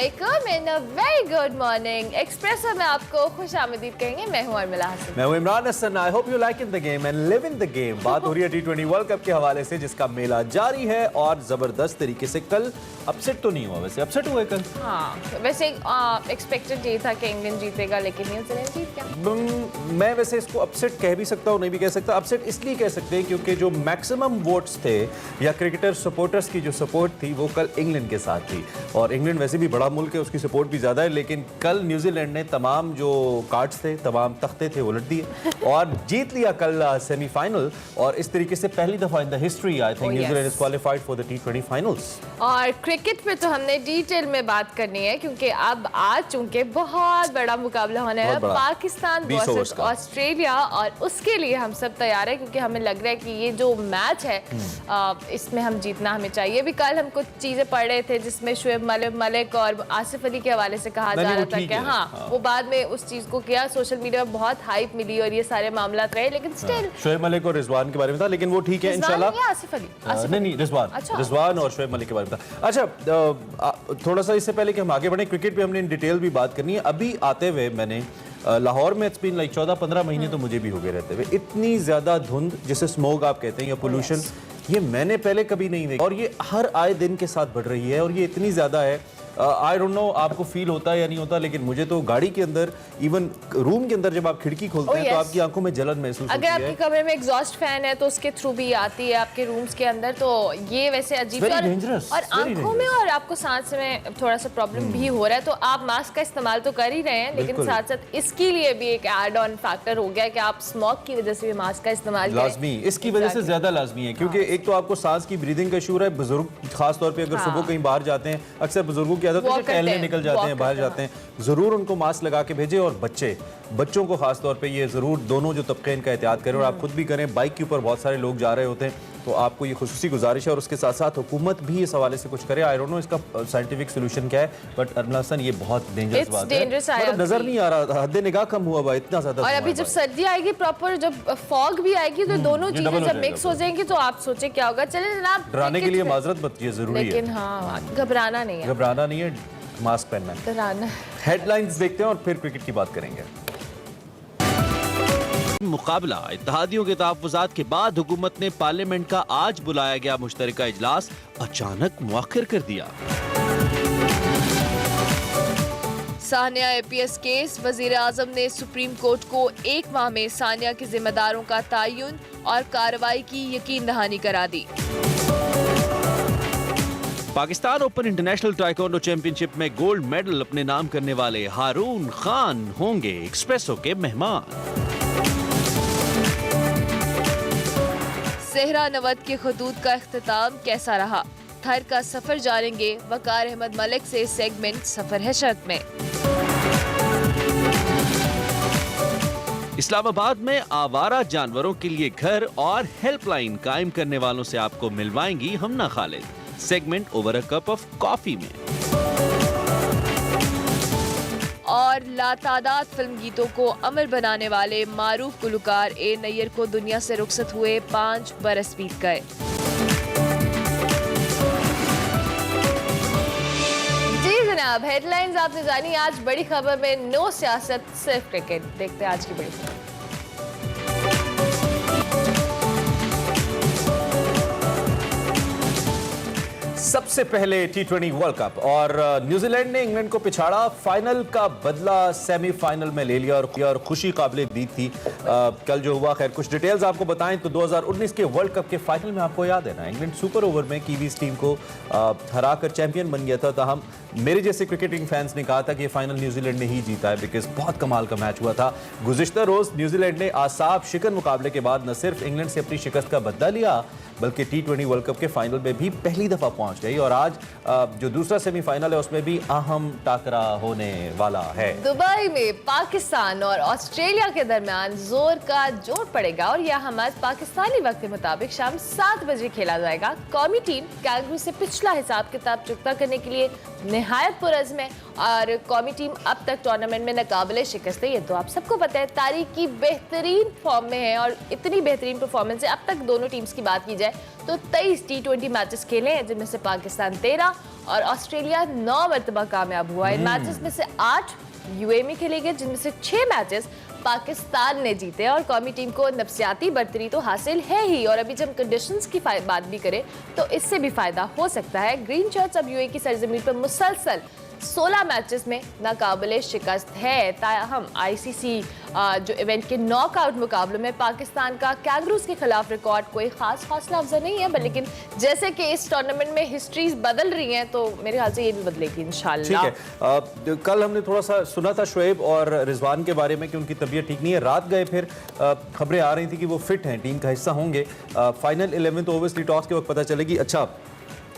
अस्सलामुअलैकुम and a very good morning. Espresso में आपको खुश आमदीद कहेंगे। मैं हूं अर्मिला हसन। मैं हूं Imran Hasan. I hope you like in the game and live in the game. बात हो रही है टी20 वर्ल्ड कप के हवाले से, जिसका मेला जारी है और जबरदस्त तरीके से। कल अपसेट तो नहीं हुआ, वैसे अपसेट हुआ कल। हाँ, वैसे एक्सपेक्टेड ये था कि इंग्लैंड जीतेगा, लेकिन न्यूजीलैंड जीत गया। मैं वैसे इसको अपसेट कह भी सकता हूँ, नहीं भी कह सकता। अपसेट इसलिए कह सकते हैं क्योंकि जो मैक्सिमम वोट्स थे या क्रिकेटर सपोर्टर्स की जो सपोर्ट थी वो कल इंग्लैंड के साथ थी, और इंग्लैंड वैसे भी बड़ा मुल्क है, उसकी सपोर्ट भी ज़्यादा है। लेकिन कल न्यूजीलैंड ने तमाम जो कार्ड्स थे, तमाम तख्ते थे, उलट दिए और जीत लिया कल सेमीफाइनल। और इस तरीके से पहली दफ़ा in the history I think New Zealand is qualified for the T20 finals. और क्रिकेट पे तो हमने डिटेल में बात करनी है, क्योंकि अब आज चूंकि बहुत बड़ा मुकाबला होने है पाकिस्तान वर्सेस ऑस्ट्रेलिया, और उसके लिए हम सब तैयार है, क्योंकि हमें लग रहा है कि ये जो मैच है इसमें हम जीतना हमें चाहिए। अभी कल हम कुछ चीज़ें पढ़ रहे थे जिसमें शुएब मलिक और आसिफ अली के हवाले से कहा जा रहा था कि हाँ वो बाद में उस चीज़ को किया। सोशल मीडिया में बहुत हाइप मिली और ये सारे मामला रहे, लेकिन स्टिल शुएब मलिक और रिजवान के बारे में था, लेकिन वो ठीक है इंशाल्लाह। आसिफ अली नहीं, रिजवान और शुएब मलिक के बारे में था। अच्छा, थोड़ा सा इससे पहले कि हम आगे बढ़े, क्रिकेट पे हमने इन डिटेल भी बात करनी है। अभी आते हुए मैंने लाहौर में इट्स बीन लाइक 14-15 महीने तो मुझे भी हो गए रहते हुए, इतनी ज़्यादा धुंध जिसे स्मोक आप कहते हैं या पोल्यूशन, ये मैंने पहले कभी नहीं देखा, और ये हर आए दिन के साथ बढ़ रही है और ये इतनी ज़्यादा है। आई डोंट नो आपको फील होता है या नहीं होता, लेकिन मुझे तो गाड़ी के अंदर, इवन रूम के अंदर जब आप खिड़की खोलते हैं तो आपकी आंखों में जलन महसूस होती है। अगर आपके कमरे में एग्जॉस्ट फैन है तो उसके थ्रू भी आती है आपके रूम्स के अंदर, तो ये वैसे अजीब और आंखों में और आपको सांस में थोड़ा सा प्रॉब्लम भी हो रहा है। तो आप मास्क का इस्तेमाल तो कर ही रहे हैं, लेकिन साथ साथ इसके लिए भी एक एड ऑन फैक्टर हो गया कि आप स्मोक की वजह से भी मास्क का इस्तेमाल लाजमी, इसकी वजह से ज्यादा लाजमी है, क्योंकि एक तो आपको सांस की ब्रीदिंग का इशू है। बुजुर्ग खास तौर पे अगर सुबह कहीं बाहर जाते हैं, अक्सर बुजुर्गों की आदत है टहलने निकल जाते हैं, बाहर जाते हैं, जरूर उनको मास्क लगा के भेजें। और बच्चों को खास तौर पे ये जरूर, दोनों जो तबके इनका एहतियात करें, और आप खुद भी करें। बाइक के ऊपर बहुत सारे लोग जा रहे होते हैं, तो आपको ये खुसूसी गुजारिश है। और उसके साथ साथ हुकूमत भी इस हवाले से कुछ करे। आई डोंट नो इसका साइंटिफिक सोल्यूशन क्या है, बट अर्मिला हसन ये बहुत डेंजरस बात है। मतलब नजर नहीं आ रहा, हद निगाह कम हुआ हुआ इतना ज्यादा। और अभी जब सर्दी आएगी प्रॉपर, जब फॉग भी आएगी, तो दोनों चीजें जब मिक्स हो जाएंगी तो आप सोचे क्या होगा। चले जनाब, डराने के लिए माजरत बताइए, जरूरी है, लेकिन हाँ घबराना नहीं है, घबराना नहीं है, मास्क पहनना है, डराना। हेडलाइंस देखते हैं और फिर क्रिकेट की बात करेंगे। मुकाबला इत्तेहादियों के तहफ़्फ़ुज़ात के बाद हुकूमत ने पार्लियामेंट का आज बुलाया गया मुश्तरका इजलास अचानक मुअख्खर कर दिया। सानिया APS केस, वज़ीर आज़म ने सुप्रीम कोर्ट को 1 माह में सानिया के जिम्मेदारों का तयन और कार्रवाई की यकीन दहानी करा दी। Pakistan open international taekwondo championship में गोल्ड मेडल अपने नाम करने वाले हारून खान होंगे एक्सप्रेसो के मेहमान। सेहरा नवद के खतूत का इख्तिताम कैसा रहा? थर का सफर जानेंगे वकार अहमद मलिक से सेगमेंट सफर है शर्त में। इस्लामाबाद में आवारा जानवरों के लिए घर और हेल्पलाइन कायम करने वालों से आपको मिलवाएंगी Hamna Khalid, segment over a cup of coffee में। और लातादाद फिल्म गीतों को अमर बनाने वाले मारूफ गुलकार ए नैयर को दुनिया से रुखसत हुए 5 बरस बीत गए। जी जनाब, हेडलाइंस आपने जानी। आज बड़ी खबर में नो सियासत सिर्फ क्रिकेट। देखते हैं आज की बड़ी खबर। सबसे पहले टी20 वर्ल्ड कप, और न्यूजीलैंड ने इंग्लैंड को पिछाड़ा, फाइनल का बदला सेमीफाइनल में ले लिया और खुशी काबिल दीद थी कल जो हुआ। खैर, कुछ डिटेल्स आपको बताएं तो 2019 के वर्ल्ड कप के फाइनल में आपको याद है ना, इंग्लैंड सुपर ओवर में कीवीज टीम को हराकर चैंपियन बन गया था। ताहम मेरे जैसे क्रिकेटिंग फैंस ने कहा था कि ये फाइनल न्यूजीलैंड ने ही जीता है, बिकॉज बहुत कमाल का मैच हुआ था। गुज़िश्ता रोज न्यूजीलैंड ने आसाब शिकन मुकाबले के बाद न सिर्फ इंग्लैंड से अपनी शिकस्त का बदला लिया, बल्कि टी20 वर्ल्ड कप के फाइनल में भी पहली दफा पहुंच गई। और आज जो दूसरा सेमीफाइनल है उसमें भी अहम टाकरा होने वाला है। दुबई में पाकिस्तान और ऑस्ट्रेलिया के दरमियान जोर का जोर पड़ेगा, और यह मैच पाकिस्तानी वक्त के मुताबिक शाम 7 बजे खेला जाएगा। कौमी टीम कैंगरू से पिछला हिसाब किताब चुकता करने के लिए निहायत पुरज़्म है और कौमी टीम अब तक टूर्नामेंट में नाकाबिले शिकस्त है, ये तो आप सबको पता है। तारीख की बेहतरीन फॉर्म में है और इतनी बेहतरीन परफॉर्मेंस है। अब तक दोनों टीम्स की बात की जाए तो 23 T20 मैचेस खेले हैं, जिनमें से पाकिस्तान 13 और ऑस्ट्रेलिया 9 मरतबा कामयाब हुआ है। इन मैचेस में से 8 यूएई में खेले गए, जिनमें से 6 मैचेस पाकिस्तान ने जीते और कौमी टीम को नफसियाती बर्तरी तो हासिल है ही, और अभी जब कंडीशंस की बात भी करें तो इससे भी फायदा हो सकता है। ग्रीन शर्ट्स अब यूएई की सरजमीन पर मुसलसल 16 मैचेस में नाकाबिले शिकस्त है। ताहम आईसीसी जो इवेंट के नॉकआउट मुकाबलों में पाकिस्तान का कैंगरूज के खिलाफ रिकॉर्ड कोई खास हौसला अफजा नहीं है, लेकिन जैसे कि इस टूर्नामेंट में हिस्ट्रीज बदल रही हैं तो मेरे ख्याल से ये भी बदलेगी इंशाल्लाह। ठीक है, कल हमने थोड़ा सा सुना था शोएब और रिजवान के बारे में कि उनकी तबीयत ठीक नहीं है। रात गए फिर खबरें आ रही थी कि वो फिट हैं, टीम का हिस्सा होंगे। फाइनल 11 तो ओबियसली टॉस के वक्त पता चलेगी। अच्छा,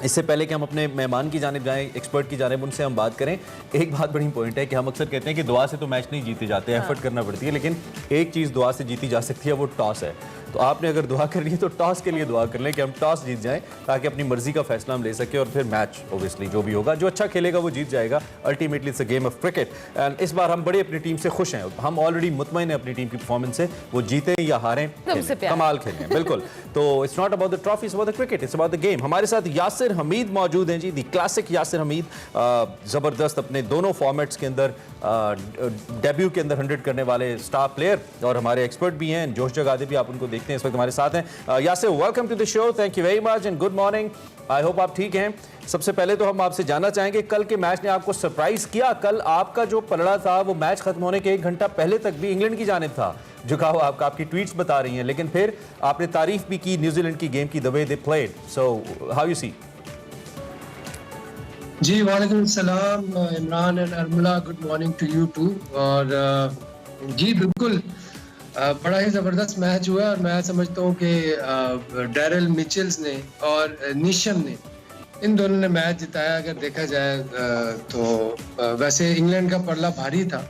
इससे पहले कि हम अपने मेहमान की जानिब जाएं, एक्सपर्ट की जानिब, उनसे हम बात करें, एक बात बड़ी इंपॉर्टेंट है कि हम अक्सर कहते हैं कि दुआ से तो मैच नहीं जीते जाते, एफर्ट करना पड़ती है, लेकिन एक चीज़ दुआ से जीती जा सकती है, वो टॉस है। तो आपने अगर दुआ करनी है तो टॉस के लिए दुआ कर लें कि हम टॉस जीत जाएं, ताकि अपनी मर्जी का फैसला हम ले सकें और फिर मैच ओबियसली जो भी होगा, जो अच्छा खेलेगा वो जीत जाएगा। Ultimately it's a game of cricket and इस बार हम बड़े अपनी टीम से खुश हैं। हम ऑलरेडी मुतमईन हैं अपनी टीम की परफॉर्मेंस से, वो जीते या हारें कमाल खेलें, बिल्कुल। तो it's not about the trophy, it's about the cricket, it's about the game. हमारे साथ यासिर हमीद मौजूद हैं जी, द क्लासिक यासिर हमीद, ज़बरदस्त अपने दोनों फॉर्मेट्स के अंदर डेब्यू के अंदर 100 करने वाले स्टार प्लेयर और हमारे एक्सपर्ट भी हैं। जोश जगादे भी आप उनको देखते हैं इस वक्त हमारे साथ हैं। Yasir, welcome to the show, thank you very much and good morning. I hope आप ठीक हैं। सबसे पहले तो हम आपसे जानना चाहेंगे, कल के मैच ने आपको सरप्राइज किया? कल आपका जो पलड़ा था वो मैच खत्म होने के 1 घंटा पहले तक भी इंग्लैंड की जानिब था, झुकाव आपका, आपकी ट्वीट्स बता रही हैं, लेकिन फिर आपने तारीफ भी की न्यूजीलैंड की गेम की, the way they played. So how you see? जी वालेकुम सलाम इमरान एंड अरमला, good morning to you too. और जी बिल्कुल बड़ा ही ज़बरदस्त मैच हुआ और मैं समझता हूँ कि डैरल मिचेल्स ने और नीशम ने, इन दोनों ने मैच जिताया। अगर देखा जाए तो वैसे इंग्लैंड का पलड़ा भारी था।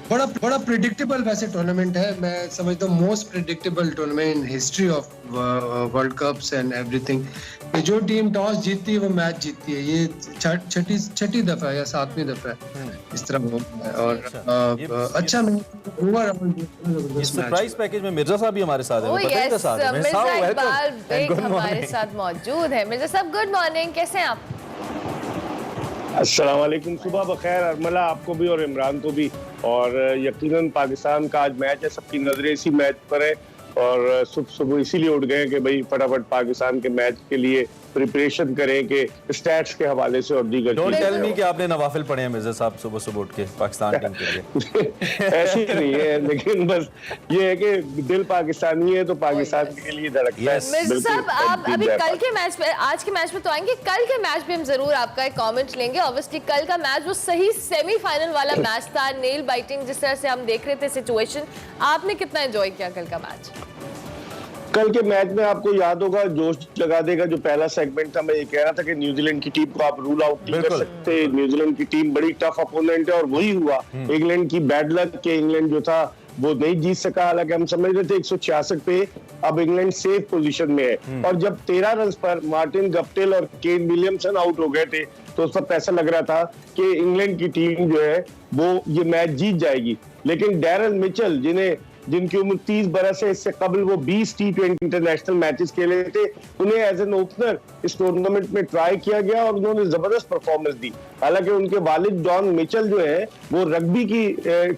बड़ा प्रिडिक्टेबल वैसे टूर्नामेंट है, मैं समझता हूँ most predictable tournament in history of world cups and everything. जो टीम टॉस जीतती है वो मैच जीतती है। ये छठी दफा या 7वीं दफा है इस तरह हो है। और अच्छा ओवरऑल सरप्राइज पैकेज में मिर्जा साहब भी हमारे साथ हैं, मिर्जा इकबाल हमारे साथ मौजूद है। मिर्जा साहब गुड मॉर्निंग, कैसे हैं आप? अस्सलाम वालेकुम, सुबह बखैर अरमला, आपको भी और इमरान को भी। और यकीनन पाकिस्तान का आज मैच है, सबकी नजरें इसी मैच पर है और सुबह इसीलिए उठ गए कि भाई फटाफट पाकिस्तान के मैच के लिए प्रिपरेशन करें कि स्टैट्स के हवाले से और दीगर। डोंट टेल मी कि आपने नवाफिल पढ़े हैं मिर्जा साहब सुबह सुबह उठ के पाकिस्तान टीम के लिए। ऐसी नहीं है, लेकिन बस ये है कि दिल पाकिस्तानी है तो पाकिस्तान के लिए धड़कता है। मिर्जा साहब, आप अभी कल के मैच पे, आज के मैच पे तो आएंगे, कल के मैच पे हम जरूर आपका एक कमेंट लेंगे। ऑब्वियसली कल का मैच वो सही सेमीफाइनल वाला मैच था, नेल बाइटिंग जिस तरह से हम देख रहे थे सिचुएशन, आपने कितना एंजॉय किया कल का मैच? कल के मैच में आपको याद होगा, जोश जगा देगा जो पहला सेगमेंट था, मैं ये कह रहा था कि न्यूजीलैंड की टीम को आप रूल आउट नहीं कर सकते। न्यूजीलैंड की टीम बड़ी टफ अपोनेंट है और वही हुआ। इंग्लैंड की बैड लक के इंग्लैंड जो था वो नहीं जीत सका। हालांकि हम समझ रहे थे 166 पे अब इंग्लैंड सेफ पोजीशन में है। और जब 13 रन पर मार्टिन गप्टिल और केन विलियमसन आउट हो गए थे तो उस वक्त ऐसा लग रहा था कि इंग्लैंड की टीम जो है वो ये मैच जीत जाएगी। लेकिन डैरल मिचेल, जिनकी उम्र 30 बरस है, इससे कबल वो 20 T20 इंटरनेशनल मैचेस खेले थे, उन्हें एज एन ओपनर इस टूर्नामेंट में ट्राई किया गया और उन्होंने जबरदस्त परफॉर्मेंस दी। हालांकि उनके वालिद डॉन मिचेल जो है वो रग्बी की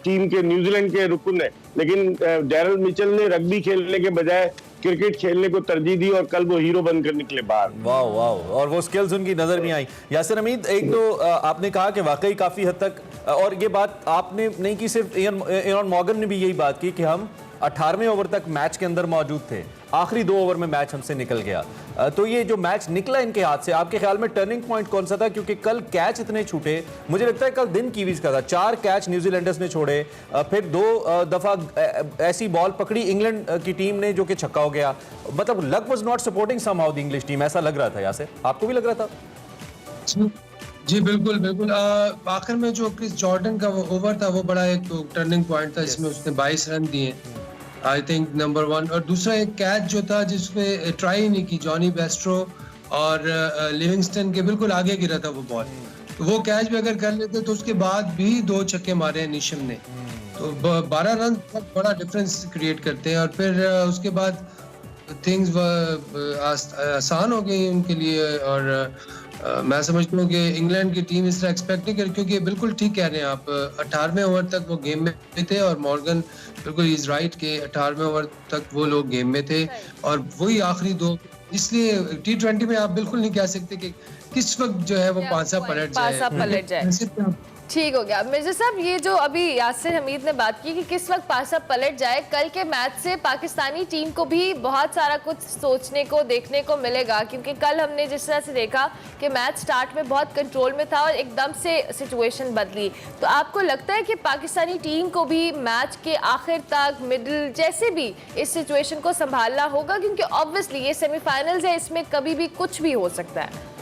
टीम के न्यूजीलैंड के रुकन है, लेकिन डैरल मिचेल ने रग्बी खेलने के बजाय क्रिकेट खेलने को तरजीह दी और कल वो हीरो बनकर निकले बाहर। वाह वाह, और वो स्किल्स उनकी नजर नहीं आई। यासिर हमीद, एक तो आपने कहा कि वाकई काफी हद तक, और ये बात आपने नहीं की, सिर्फ इयान मॉर्गन ने भी यही बात की कि हम 18वें ओवर तक मैच के अंदर मौजूद थे, आखिरी 2 ओवर में मैच हमसे निकल गया। तो ये जो मैच निकला इनके हाथ से, आपके ख्याल में टर्निंग पॉइंट कौन सा था? क्योंकि कल कैच इतने छूटे, मुझे लगता है कल दिन कीवीज का था, 4 कैच न्यूजीलैंडर्स ने छोड़े, फिर 2 दफा ऐसी बॉल पकड़ी इंग्लैंड की टीम ने जो कि छक्का हो गया। मतलब luck was not supporting somehow the English team, ऐसा लग रहा था। यासिर, आपको भी लग रहा था? जी बिल्कुल बिल्कुल। आखिर में जो क्रिस जॉर्डन का वो ओवर था वो बड़ा एक टर्निंग पॉइंट था, इसमें उसने 22 रन दिए, आई थिंक नंबर 1। और दूसरा एक कैच जो था जिसमें ट्राई नहीं की, जॉनी बेस्ट्रो और लिविंगस्टन के बिल्कुल आगे गिरा था वो बॉल, तो वो कैच भी अगर कर लेते तो उसके बाद भी 2 छक्के मारे हैं नीशम ने, तो 12 रन बहुत बड़ा डिफरेंस क्रिएट करते हैं। और फिर उसके बाद थिंग्स आसान हो गई उनके लिए। और मैं समझता हूँ कि इंग्लैंड की टीम इस तरह एक्सपेक्ट नहीं कर, क्योंकि बिल्कुल ठीक कह रहे हैं आप, 18वें ओवर तक वो गेम में थे और मॉर्गन बिल्कुल इज राइट के 18वें ओवर तक वो लोग गेम में थे और वही आखिरी 2। इसलिए T20 में आप बिल्कुल नहीं कह सकते कि किस वक्त जो है वो पासा पलट जाए। ठीक हो गया मिर्जा साहब, ये जो अभी यासिर हमीद ने बात की कि किस वक्त पासा पलट जाए, कल के मैच से पाकिस्तानी टीम को भी बहुत सारा कुछ सोचने को देखने को मिलेगा, क्योंकि कल हमने जिस तरह से देखा कि मैच स्टार्ट में बहुत कंट्रोल में था और एकदम से सिचुएशन बदली। तो आपको लगता है कि पाकिस्तानी टीम को भी मैच के आखिर तक मिडिल जैसे भी इस सिचुएशन को संभालना होगा, क्योंकि ऑब्वियसली ये सेमीफाइनल्स है, इसमें कभी भी कुछ भी हो सकता है।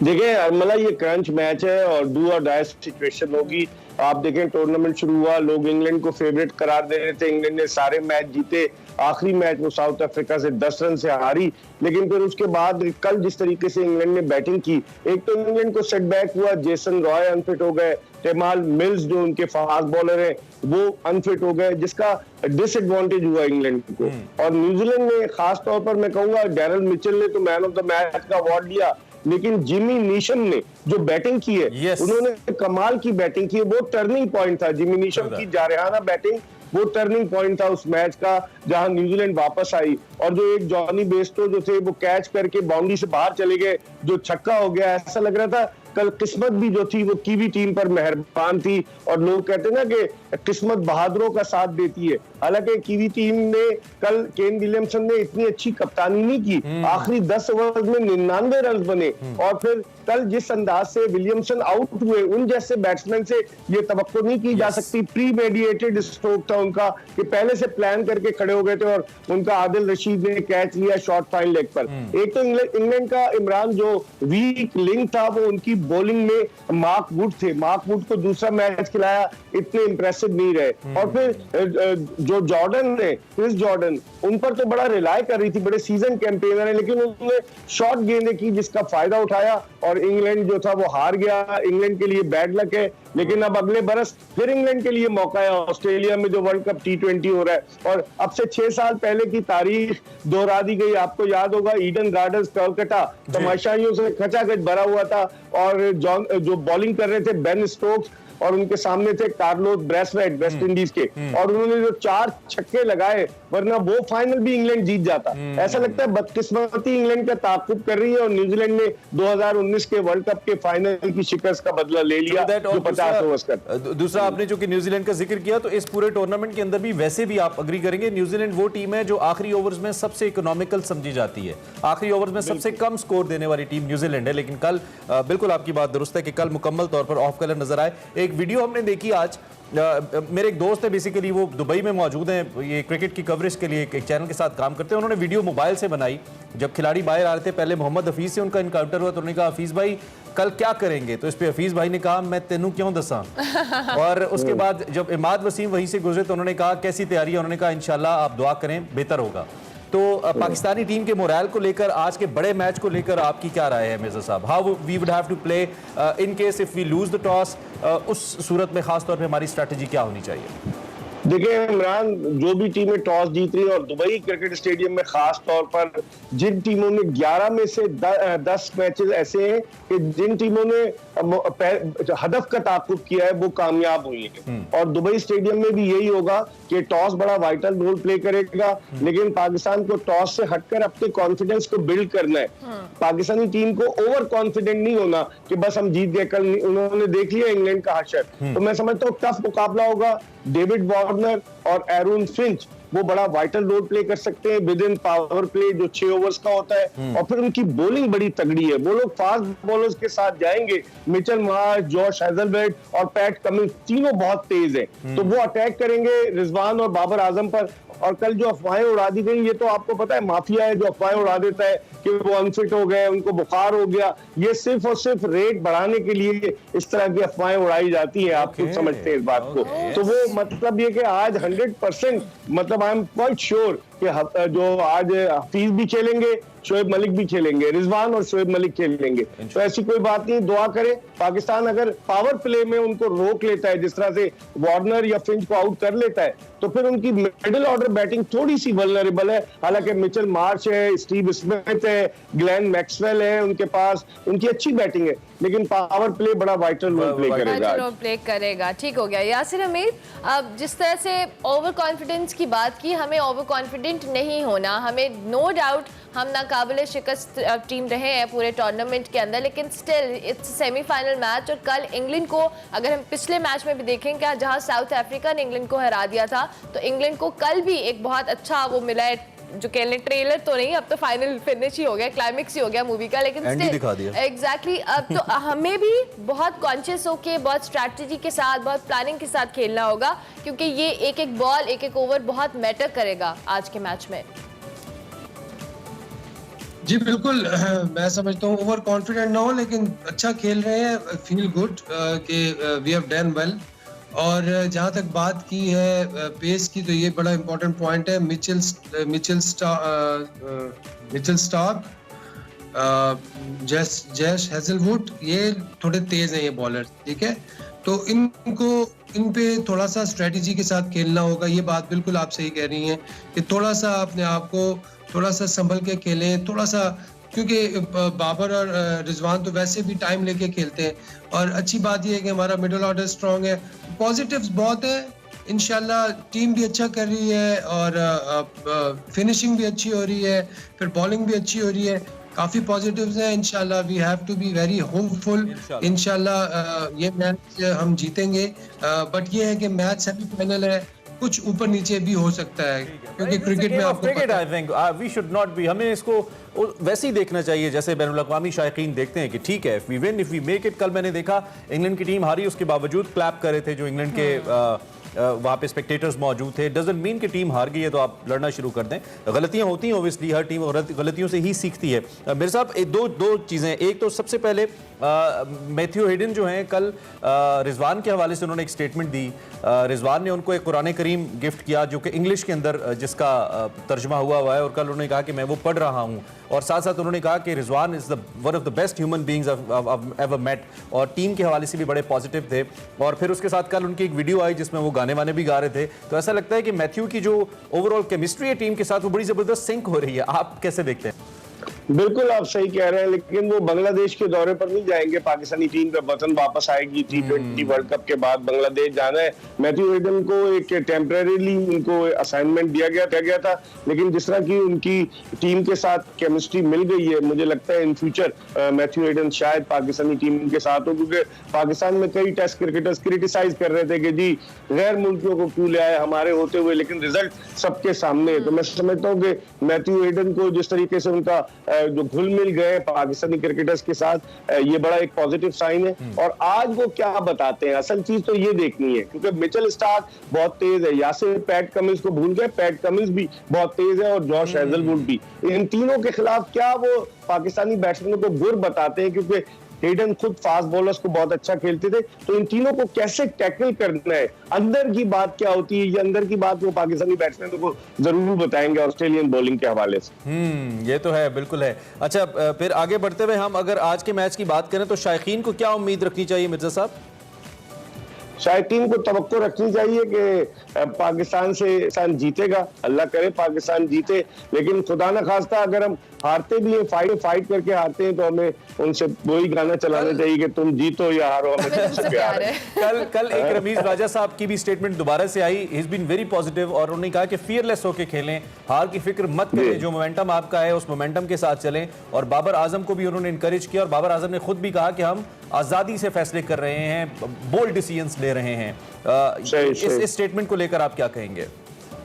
देखिए अरमला, ये क्रंच मैच है और डू और डाई सिचुएशन होगी। आप देखें टूर्नामेंट शुरू हुआ, लोग इंग्लैंड को फेवरेट करार दे रहे थे, इंग्लैंड ने सारे मैच जीते, आखिरी मैच वो साउथ अफ्रीका से 10 रन से हारी। लेकिन फिर उसके बाद कल जिस तरीके से इंग्लैंड ने बैटिंग की, एक तो इंग्लैंड को सेटबैक हुआ, जेसन रॉय अनफिट हो गए, टेमाल मिल्स जो उनके फास्ट बॉलर है वो अनफिट हो गए, जिसका डिसएडवांटेज हुआ इंग्लैंड को। और न्यूजीलैंड ने खास तौर पर मैं कहूंगा डैरल मिचेल ने तो मैन ऑफ द मैच का अवार्ड लिया, लेकिन जिमी नीशम ने जो बैटिंग की है उन्होंने कमाल की बैटिंग की है। वो टर्निंग पॉइंट था, जिमी नीशम की जारहाना बैटिंग वो टर्निंग पॉइंट था उस मैच का, जहां न्यूजीलैंड वापस आई। और जो एक जॉनी बेस्टो जो थे वो कैच करके बाउंड्री से बाहर चले गए, जो छक्का हो गया, ऐसा लग रहा था कल किस्मत भी जो थी वो कीवी टीम पर मेहरबान थी। और लोग कहते हैं ना कि किस्मत बहादुरों का साथ देती है, हालांकि कीवी टीम ने कल केन विलियमसन ने इतनी अच्छी कप्तानी नहीं की, आखिरी 10 ओवर में 99 रन बने। और फिर कल जिस अंदाज से विलियमसन आउट हुए, उन जैसे बैट्समैन से ये तवक्को नहीं की जा सकती। प्री मेडिएटेड स्ट्रोक था उनका कि पहले से प्लान करके खड़े हो गए थे और उनका आदिल रशीद ने कैच लिया शॉर्ट फाइन लेग पर। एक तो इंग्लैंड का इमरान जो वीक लिंक था वो उनकी बॉलिंग में मार्क वुड थे, मार्क वुड को दूसरा मैच खिलाया, इतने इंप्रेसिव नहीं रहे। और फिर जो जॉर्डन ने, क्रिस जॉर्डन, उन पर तो बड़ा रिलाय कर रही थी, बड़े सीजन कैंपेनर है, लेकिन उन्होंने शॉर्ट गेंदें की जिसका फायदा उठाया और इंग्लैंड जो था वो हार गया। इंग्लैंड के लिए बैड लक है, लेकिन अब अगले बरस फिर इंग्लैंड के लिए मौका है ऑस्ट्रेलिया में जो वर्ल्ड कप T20 हो रहा है। और अब से 6 साल पहले की तारीख दोहरा दी गई। आपको याद होगा ईडन गार्डन्स कलकत्ता तमाशाइयों से खचाखच भरा हुआ था और जो बॉलिंग कर रहे थे बेन स्टोक्स और उनके सामने थे कार्लोस ब्रेथवेट वेस्ट इंडीज के, और उन्होंने जो 4 छक्के लगाए, वरना वो फाइनल भी इंग्लैंड जीत जाता। ऐसा लगता है बदकिस्मती इंग्लैंड का ताक़ुब कर रही है और न्यूजीलैंड ने 2019 के वर्ल्ड कप के फाइनल की शिकस्त का बदला ले लिया जो 50 ओवर्स का। दूसरा आपने जो कि न्यूजीलैंड का जिक्र किया, तो इस पूरे टूर्नामेंट के अंदर भी वैसे भी आप अग्री करेंगे न्यूजीलैंड वो टीम है जो आखिरी ओवर्स में सबसे इकोनॉमिकल समझी जाती है, आखिरी ओवर्स में सबसे कम स्कोर देने वाली टीम न्यूजीलैंड है। लेकिन कल बिल्कुल आपकी बात दुरुस्त है कि कल मुकम्मल तौर पर ऑफ कलर नजर आए। एक वीडियो हमने देखी आज, मेरे एक दोस्त है बेसिकली, वो दुबई में मौजूद हैं, ये क्रिकेट की कवरेज के लिए एक चैनल के साथ काम करते हैं। उन्होंने वीडियो मोबाइल से बनाई, जब खिलाड़ी बाहर आ रहे थे, पहले मोहम्मद हफीज से उनका इनकाउंटर हुआ तो उन्होंने कहा हफीज भाई कल क्या करेंगे, तो इस पे हफीज भाई ने कहा मैं तेनू क्यों दसा। और उसके बाद जब इमाद वसीम वहीं से गुजरे तो उन्होंने कहा कैसी तैयारी है, उन्होंने कहा इंशाल्लाह आप दुआ करें बेहतर होगा। तो पाकिस्तानी टीम के मोरल को लेकर, आज के बड़े मैच को लेकर आपकी क्या राय है मिर्जा साहब? How we would have to play in case if we lose the toss, उस सूरत में खास तौर पे हमारी स्ट्रैटेजी क्या होनी चाहिए? देखिए इमरान, जो भी टीमें टॉस जीत रही है और दुबई क्रिकेट स्टेडियम में खास तौर पर जिन टीमों ने 11 में से 10 मैचेस ऐसे हैं कि जिन टीमों ने हदफ का ताक़ुब किया है वो कामयाब हुई है। और दुबई स्टेडियम में भी यही होगा कि टॉस बड़ा वाइटल रोल प्ले करेगा, लेकिन पाकिस्तान को टॉस से हटकर अपने कॉन्फिडेंस को बिल्ड करना है। पाकिस्तानी टीम को ओवर कॉन्फिडेंट नहीं होना कि बस हम जीत गए। कल उन्होंने देख लिया इंग्लैंड का हशर, तो मैं समझता हूँ टफ मुकाबला होगा। डेविड वार्नर और एरोन फिंच वो बड़ा वाइटल रोल प्ले कर सकते हैं विद इन पावर प्ले जो 6 ओवर्स का होता है। और फिर उनकी बॉलिंग बड़ी तगड़ी है, वो लोग फास्ट बॉलर्स के साथ जाएंगे, मिचेल मार्श, जॉश हेजलवुड और पैट कमिंस, तीनों बहुत तेज हैं, तो वो अटैक करेंगे रिजवान और बाबर आजम पर। और कल जो अफवाहें उड़ा दी गई, ये तो आपको पता है माफिया है जो अफवाहें उड़ा देता है कि वो अनफिट हो गए, उनको बुखार हो गया, ये सिर्फ और सिर्फ रेट बढ़ाने के लिए इस तरह की अफवाहें उड़ाई जाती है। आप खुद समझते हैं इस बात को। तो वो मतलब ये कि आज 100% मतलब आई एम क्वाइट श्योर कि जो आज हफीज भी खेलेंगे, शोएब मलिक भी खेलेंगे, रिजवान और शोएब मलिक खेलेंगे। तो ऐसी कोई बात नहीं, दुआ करें पाकिस्तान अगर पावर प्ले में उनको रोक लेता है, जिस तरह से वार्नर या फिंच को आउट कर लेता है, तो फिर उनकी मिडिल ऑर्डर बैटिंग थोड़ी सी वल्नरेबल है। हालांकि मिचेल मार्श है, स्टीव स्मिथ है, ग्लेन मैक्सवेल है उनके पास, उनकी अच्छी बैटिंग है, लेकिन पावर प्ले बड़ा वाइटल रोल प्ले करेगा। रोल प्ले करेगा, ठीक हो गया। यासिर हमीद, अब जिस तरह से ओवर कॉन्फिडेंस की बात की, हमें ओवर कॉन्फिडेंट नहीं होना, हमें नो डाउट हम नाकाबिले शिकस्त टीम रहे हैं पूरे टूर्नामेंट के अंदर, लेकिन स्टिल इट्स सेमीफाइनल मैच। और कल इंग्लैंड को अगर हम पिछले मैच में भी देखें क्या, जहां साउथ अफ्रीका ने इंग्लैंड को हरा दिया था, तो इंग्लैंड को कल भी एक बहुत अच्छा वो मिला है, जो कह लें ट्रेलर तो नहीं, अब तो फाइनल फिनिश ही हो गया, क्लाइमेक्स ही हो गया मूवी का, लेकिन एग्जैक्टली अब तो हमें भी बहुत कॉन्शियस होके, बहुत स्ट्रैटेजी के साथ, बहुत प्लानिंग के साथ खेलना होगा, क्योंकि ये एक एक बॉल, एक एक ओवर बहुत मैटर करेगा आज के मैच में। जी बिल्कुल, मैं समझता हूँ ओवर कॉन्फिडेंट ना हो, लेकिन अच्छा खेल रहे हैं, फील गुड कि वी हैव डन वेल। और जहाँ तक बात की है पेस की, तो ये बड़ा इंपॉर्टेंट पॉइंट है। मिचेल स्टार्क, जैश हेजलवुड, ये थोड़े तेज हैं ये बॉलर, ठीक है, तो इन पे थोड़ा सा स्ट्रेटजी के साथ खेलना होगा। ये बात बिल्कुल आप सही कह रही हैं कि थोड़ा सा अपने आप को थोड़ा सा संभल के खेलें, थोड़ा सा, क्योंकि बाबर और रिजवान तो वैसे भी टाइम लेके खेलते हैं। और अच्छी बात यह है कि हमारा मिडिल ऑर्डर स्ट्रांग है, पॉजिटिव्स बहुत है। इंशाल्लाह टीम भी अच्छा कर रही है और फिनिशिंग भी अच्छी हो रही है, फिर बॉलिंग भी अच्छी हो रही है, काफी पॉजिटिव्स हैं। इंशाल्लाह we have to be very hopeful. इंशाल्लाह ये मैच हम जीतेंगे, बट ये है कि मैच सेमीफाइनल है, कुछ ऊपर नीचे भी हो सकता है, क्योंकि क्रिकेट में आपको cricket I think we should not be, हमें इसको वैसे ही देखना चाहिए जैसे बैनुल अक़वामी शायकीन देखते हैं कि ठीक है, if we win, if we make it. कल मैंने देखा इंग्लैंड की टीम हारी, उसके बावजूद क्लैप कर रहे थे जो इंग्लैंड के वहाँ पे स्पेक्टेटर्स मौजूद थे। डजंट मीन कि टीम हार गई है तो आप लड़ना शुरू कर दें। गलतियां होती हैं, ओब्वियसली हर टीम गलतियों से ही सीखती है। मेरे साहब दो चीज़ें, एक तो सबसे पहले मैथ्यू हेडन जो हैं, कल रिजवान के हवाले से उन्होंने एक स्टेटमेंट दी। रिजवान ने उनको एक कुरान करीम गिफ्ट किया जो कि इंग्लिश के अंदर जिसका तर्जमा हुआ है, और कल उन्होंने कहा कि मैं वो पढ़ रहा हूँ, और साथ साथ उन्होंने कहा कि Rizwan is one of the best human beings I've ever met, और टीम के हवाले से भी बड़े पॉजिटिव थे। और फिर उसके साथ कल उनकी एक वीडियो आई जिसमें वो गाने वाने भी गा रहे थे, तो ऐसा लगता है कि मैथ्यू की जो ओवरऑल केमिस्ट्री है टीम के साथ वो बड़ी ज़बरदस्त सिंक हो रही है। आप कैसे देखते हैं? बिल्कुल आप सही कह रहे हैं, लेकिन वो बांग्लादेश के दौरे पर नहीं जाएंगे। पाकिस्तानी टीम का वतन वापस आएगी T20 वर्ल्ड कप के बाद, बांग्लादेश जाना है। मैथ्यू हेडन को एक टेम्परेरीली उनको असाइनमेंट दिया गया था, लेकिन जिस तरह की उनकी टीम के साथ केमिस्ट्री मिल गई है, मुझे लगता है इन फ्यूचर मैथ्यू हेडन शायद पाकिस्तानी टीम के साथ हो, क्योंकि पाकिस्तान में कई टेस्ट क्रिकेटर्स क्रिटिसाइज कर रहे थे कि जी गैर मुल्कियों को क्यों ले आए हमारे होते हुए, लेकिन रिजल्ट सबके सामने है। तो मैं समझता हूँ कि मैथ्यू हेडन को जिस तरीके से उनका जो घुल मिल गए पाकिस्तानी क्रिकेटर्स के साथ, ये बड़ा एक पॉजिटिव साइन है। और आज वो क्या बताते हैं, असल चीज तो ये देखनी है, क्योंकि मिचेल स्टार्क बहुत तेज है, यासिर पैट कमिंस को भूल गए, पैट कमिंस भी बहुत तेज है, और जॉश हेजलवुड भी। इन तीनों के खिलाफ क्या वो पाकिस्तानी बैट्समैनों को गुर बताते हैं, क्योंकि हेडन खुद फास्ट बॉलर्स को बहुत अच्छा खेलते थे, तो इन तीनों को कैसे टैकल करना है, अंदर की बात क्या होती है, ये अंदर की बात वो पाकिस्तानी बैट्समैनों को जरूर बताएंगे ऑस्ट्रेलियन बॉलिंग के हवाले से। ये तो है, बिल्कुल है। अच्छा, फिर आगे बढ़ते हुए हम अगर आज के मैच की बात करें तो शायकीन को क्या उम्मीद रखनी चाहिए मिर्जा साहब? शायकीन को तवक्को रखनी चाहिए कि पाकिस्तान से जीतेगा, अल्लाह करे पाकिस्तान जीते, लेकिन खुदा न खास्ता अगर हम हारते भी हैं, फाइट करके हारते हैं, तो हमें उनसे वही गाना चलाना चाहिए कि तुम जीतो या हारो, हमें तुमसे प्यार है। कल एक रमीज राजा साहब की भी स्टेटमेंट दोबारा से आई, he is been very positive, और उन्होंने कहा कि फियरलेस होकर खेलें, हार की फिक्र मत करें, जो मोमेंटम आपका है उस मोमेंटम के साथ चलें। और बाबर आजम को भी उन्होंने इंकरेज किया, और बाबर आजम ने खुद भी कहा कि हम आज़ादी से फैसले कर रहे हैं, बोल्ड डिसीजंस ले रहे हैं। इस स्टेटमेंट को लेकर आप क्या कहेंगे?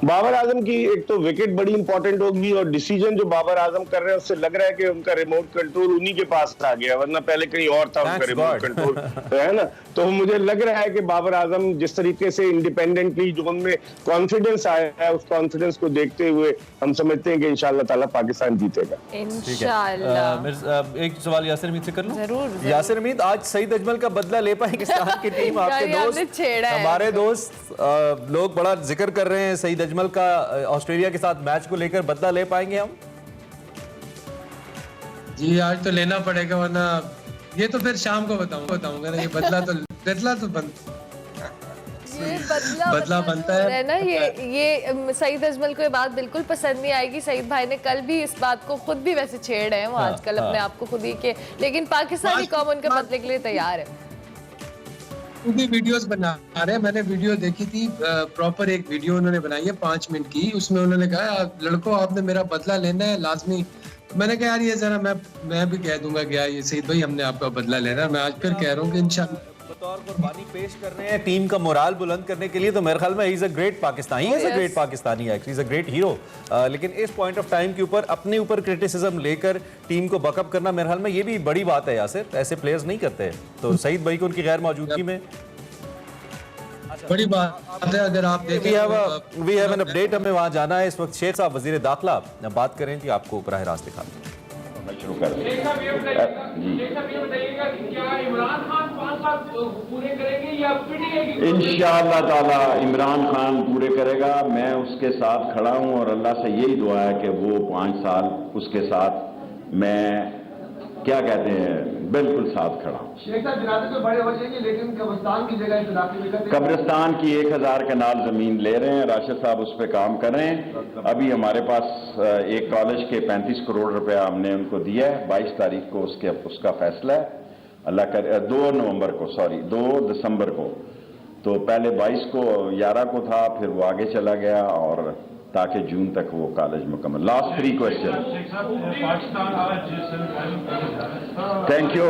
बाबर आजम की एक तो विकेट बड़ी इंपॉर्टेंट होगी, और डिसीजन जो बाबर आजम कर रहे हैं उससे लग रहा है कि उनका रिमोट कंट्रोल उन्हीं के पास आ गया, वरना पहले कहीं और था उनका रिमोट कंट्रोल, है ना। तो मुझे लग रहा है कि बाबर आजम जिस तरीके से इंडिपेंडेंटली जो उनमें कॉन्फिडेंस आया है, उस कॉन्फिडेंस को देखते हुए हम समझते हैं कि इंशाल्लाह ताला पाकिस्तान जीतेगा इंशाल्लाह। एक सवाल यासिर हमीद से कर लूं? जरूर। यासिर हमीद, आज सईद अजमल का बदला ले पाकिस्तान की टीम? आपके दोस्त, हमारे दोस्त लोग बड़ा जिक्र कर रहे हैं सईद अजमल अजमल का ऑस्ट्रेलिया के साथ मैच को लेकर बदला ले पाएंगे हम? जी आज तो लेना पड़ेगा, वरना ये तो फिर शाम को बताऊंगा ना। ये बदला तो ये बदला बनता है ना। ये सईद अजमल को ये बात बिल्कुल पसंद नहीं आएगी। सईद भाई ने कल भी इस बात को खुद भी वैसे छेड़ रहे हैं वो आजकल अपने आप को खुद ही के, लेकिन पाकिस्तानी कौम उनके बदले के लिए तैयार है। उनकी वीडियोस बना रहे हैं। मैंने वीडियो देखी थी, प्रॉपर एक वीडियो उन्होंने बनाई है 5 मिनट की। उसमें उन्होंने कहा लड़कों आपने मेरा बदला लेना है लाजमी। मैंने कहा यार ये जरा मैं भी कह दूंगा क्या ये सईद भाई हमने आपका बदला लेना है। मैं आज फिर कह रहा हूँ कि इंशाल्लाह बतौर कुर्बानी पेश कर रहे हैं टीम का मोराल बुलंद करने के लिए, तो मेरे ख्याल में he is a great Pakistani, he is a great Pakistani, actually is a great hero. लेकिन इस पॉइंट ऑफ टाइम के ऊपर अपने ऊपर क्रिटिसिज्म लेकर टीम को बकअप करना मेरे ख्याल में ये भी बड़ी बात है यासिर, ऐसे प्लेयर्स नहीं करते। तो सईद भाई को उनकी गैर मौजूदगी में बड़ी बात है। अगर आप देखें वी हैव एन अपडेट, हमें वहां जाना है इस वक्त। शेख साहब वजीर दाखिला बात करें कि आपको बराह रास्त दिखा शुरू कर इंशाअल्लाह ताला इमरान खान पूरे करेगा। मैं उसके साथ खड़ा हूं और अल्लाह से यही दुआ है कि वो 5 साल उसके साथ मैं क्या कहते हैं बिल्कुल साथ खड़ा हूं। कब्रिस्तान की 1000 कनाल जमीन ले रहे हैं, राशिद साहब उस पर काम कर रहे हैं। अभी हमारे पास एक कॉलेज के 35 करोड़ रुपया हमने उनको दिया है। 22 तारीख को उसका फैसला है, अल्लाह कर 2 दिसंबर को। तो पहले 22 को 11 को था, फिर वो आगे चला गया और ताकि जून तक वो कॉलेज मुकम्मल। Last 3 question. Thank you.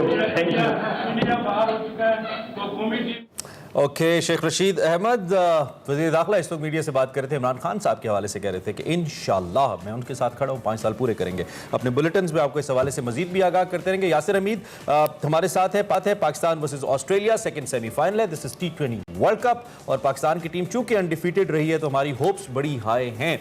Okay, Sheikh Rashid Ahmed वज़ीर दाखिला इस वक्त मीडिया से बात कर रहे थे। इमरान खान साहब के हवाले से कह रहे थे कि इंशाअल्लाह मैं उनके साथ खड़ा हूँ, 5 साल पूरे करेंगे। अपने बुलेटिन में आपको इस हवाले से मजीद भी आगाह करते रहेंगे। यासिर हमीद हमारे साथ है। Pakistan versus Australia second semifinal है। This is T20 world cup और पाकिस्तान की टीम चूंकि अनडिफीटेड रही है तो हमारी होप्स बड़ी हाई हैं।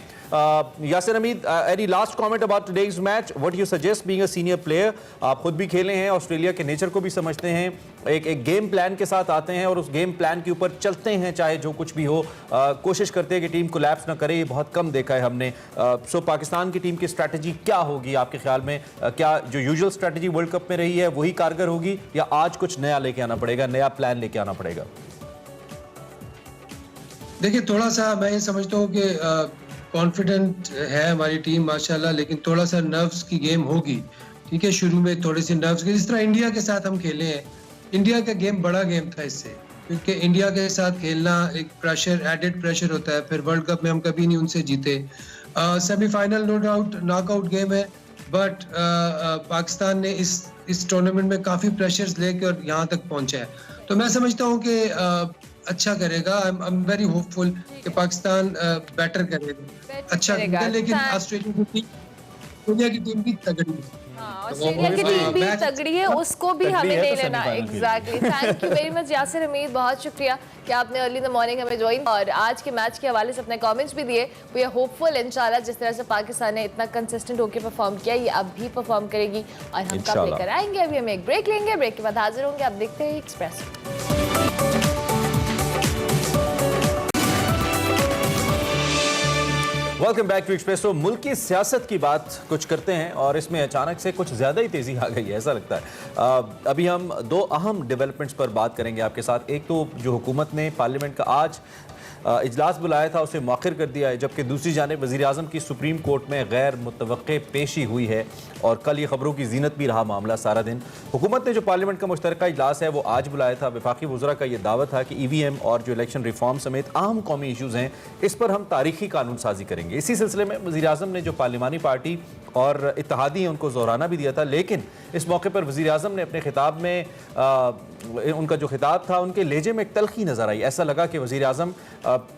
Yasir Hamid, any last comment about today's match? What you suggest being a senior player? आप खुद भी खेले हैं, ऑस्ट्रेलिया के नेचर को भी समझते हैं, एक गेम प्लान के साथ आते हैं और उस गेम प्लान के ऊपर चलते हैं चाहे जो कुछ भी हो। कोशिश करते हैं कि टीम कोलैप्स ना करे, ये बहुत कम देखा है हमने। सो पाकिस्तान की टीम की स्ट्रैटेजी क्या होगी आपके ख्याल में? क्या जो यूजुअल स्ट्रैटेजी वर्ल्ड कप में रही है वही कारगर होगी या आज कुछ नया लेके आना पड़ेगा, नया प्लान लेके आना पड़ेगा? देखिए थोड़ा सा मैं ये समझता हूँ कि कॉन्फिडेंट है हमारी टीम माशाल्लाह, लेकिन थोड़ा सा नर्व्स की गेम होगी। ठीक है, शुरू में थोड़ी सी नर्व्स की, जिस तरह इंडिया के साथ हम खेले हैं। इंडिया का गेम बड़ा गेम था इससे, क्योंकि इंडिया के साथ खेलना एक प्रेशर, एडेड प्रेशर होता है। फिर वर्ल्ड कप में हम कभी नहीं उनसे जीते। Semifinal no doubt knockout game है, बट पाकिस्तान ने इस टूर्नामेंट में काफ़ी प्रेशर्स लेके और यहाँ तक पहुँचा है। तो मैं समझता हूँ कि अच्छा करेगा। आई एम वेरी होपफुल कि पाकिस्तान बेटर करेगा, अच्छा करेगा। लेकिन ऑस्ट्रेलिया की टीम, दुनिया की टीम भी तगड़ी है। ऑस्ट्रेलिया की टीम भी तगड़ी है, उसको भी हमें नहीं लेना। Exactly, thank you very much Yasir Hamid, बहुत शुक्रिया कि आपने अर्ली इन द मॉर्निंग हमें ज्वाइन और आज के मैच के हवाले से अपने कमेंट्स भी दिए। वी आर होपफुल इंशाल्लाह जिस तरह से पाकिस्तान ने इतना कंसिस्टेंट होकर परफॉर्म किया ये अब भी परफॉर्म करेगी और हम कब लेकर आएंगे। अभी हम एक ब्रेक लेंगे, ब्रेक के बाद हाजिर होंगे। आप देखते हैं Express. Welcome back to Expresso. मुल्क की सियासत की बात कुछ करते हैं और इसमें अचानक से कुछ ज़्यादा ही तेज़ी आ गई है, ऐसा लगता है। अभी हम 2 अहम डेवलपमेंट्स पर बात करेंगे आपके साथ। एक तो जो हुकूमत ने पार्लियामेंट का आज इजलास बुलाया था उसे मौखिर कर दिया है, जबकि दूसरी जानिब वज़ीर आज़म की सुप्रीम कोर्ट में गैर मुतवक्के पेशी हुई है और कल ये खबरों की जीनत भी रहा मामला सारा दिन। हुकूमत ने जो पार्लियामेंट का मुश्तरका इजलास है वो आज बुलाया था। वफाकी वज़रा का ये दावा था कि EVM और जो इलेक्शन रिफॉर्म समेत अहम कौमी इशूज़ हैं इस पर हम तारीखी कानून साजी करेंगे। इसी सिलसिले में वज़ीर आज़म ने जो पार्लिमानी पार्टी और इत्तेहादी हैं उनको ज़ोराना भी दिया था, लेकिन इस मौके पर वज़ीर आज़म ने अपने खिताब में उनका जो खिताब था उनके लहजे में एक तलखी नज़र आई। ऐसा लगा कि वज़ीर आज़म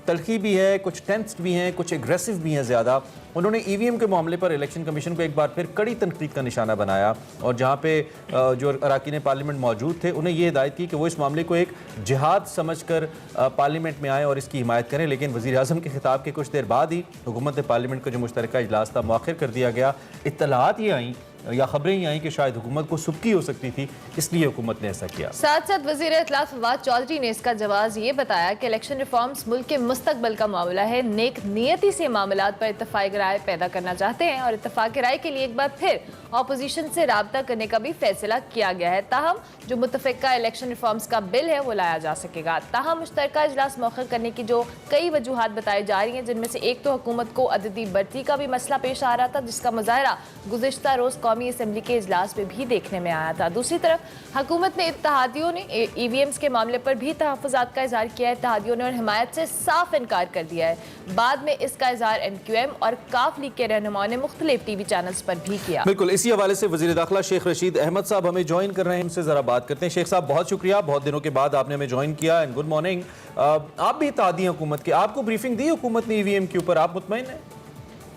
तलखी भी है, कुछ टेंस्ड भी हैं, कुछ एग्रेसिव भी हैं ज़्यादा। उन्होंने EVM के मामले पर इलेक्शन कमीशन को एक बार फिर कड़ी तनकीद का निशाना बनाया और जहाँ पे जो अरकान पार्लियामेंट मौजूद थे उन्हें ये हिदायत की कि वो इस मामले को एक जिहाद समझकर पार्लियामेंट में आएँ और इसकी हिमायत करें। लेकिन वज़ीर आज़म के खिताब के कुछ देर बाद ही हुकूमत पार्लियामेंट का जो मुश्तरका इजलास था मौखिर कर दिया गया। इत्तलात ये आई या खबरें ही आई कि शायद हुकूमत को सुबकी हो सकती थी, इसलिए हुकूमत ने ऐसा किया। साथ साथ वज़ीर इत्तलात फवाद चौधरी ने इसका जवाब ये बताया कि इलेक्शन रिफॉर्म्स मुल्क के मुस्तकबल का मामला है, नेक नियति से मामलात पर इत्तफाक राय पैदा करना चाहते हैं और इत्तफाक राय के लिए एक बार फिर अपोजिशन से राब्ता करने का भी फैसला किया गया है। ताहम जो मुतफ़िका इलेक्शन रिफॉर्म्स का बिल है वो लाया जा सकेगा। ताहम मुश्तरका इजलास मौखर करने की जो कई वजूहात बताई जा रही हैं, जिनमें से एक तो हुकूमत को अददी बढ़ती का भी मसला पेश आ रहा था, जिसका मुजाहरा गुज़िश्ता रोज़ कौमी असम्बली के इजलास में भी देखने में आया था। दूसरी तरफ हुकूमत ने इत्तेहादियों ने EVMs के मामले पर भी तहफ़्फ़ुज़ात का इज़हार किया है। इत्तेहादियों ने हिमायत से साफ इनकार कर दिया है। बाद में इसका इज़हार MQM और काफ लीग के रहनुमाओं ने मुख्तलिफ TV चैनल्स पर भी किया। बिल्कुल, इसी हवाले से वज़ीर दाखिला शेख रशीद अहमद साहब हमें ज्वाइन कर रहे हैं, उनसे ज़रा बात करते हैं। शेख साहब, बहुत शुक्रिया, बहुत दिनों के बाद आपने हमें ज्वाइन किया एंड गुड मॉर्निंग। आप भी इत्तेहादी हुकूमत के, आपको ब्रीफिंग दी हुकूमत ने EVM के ऊपर, आप मुतमईन हैं?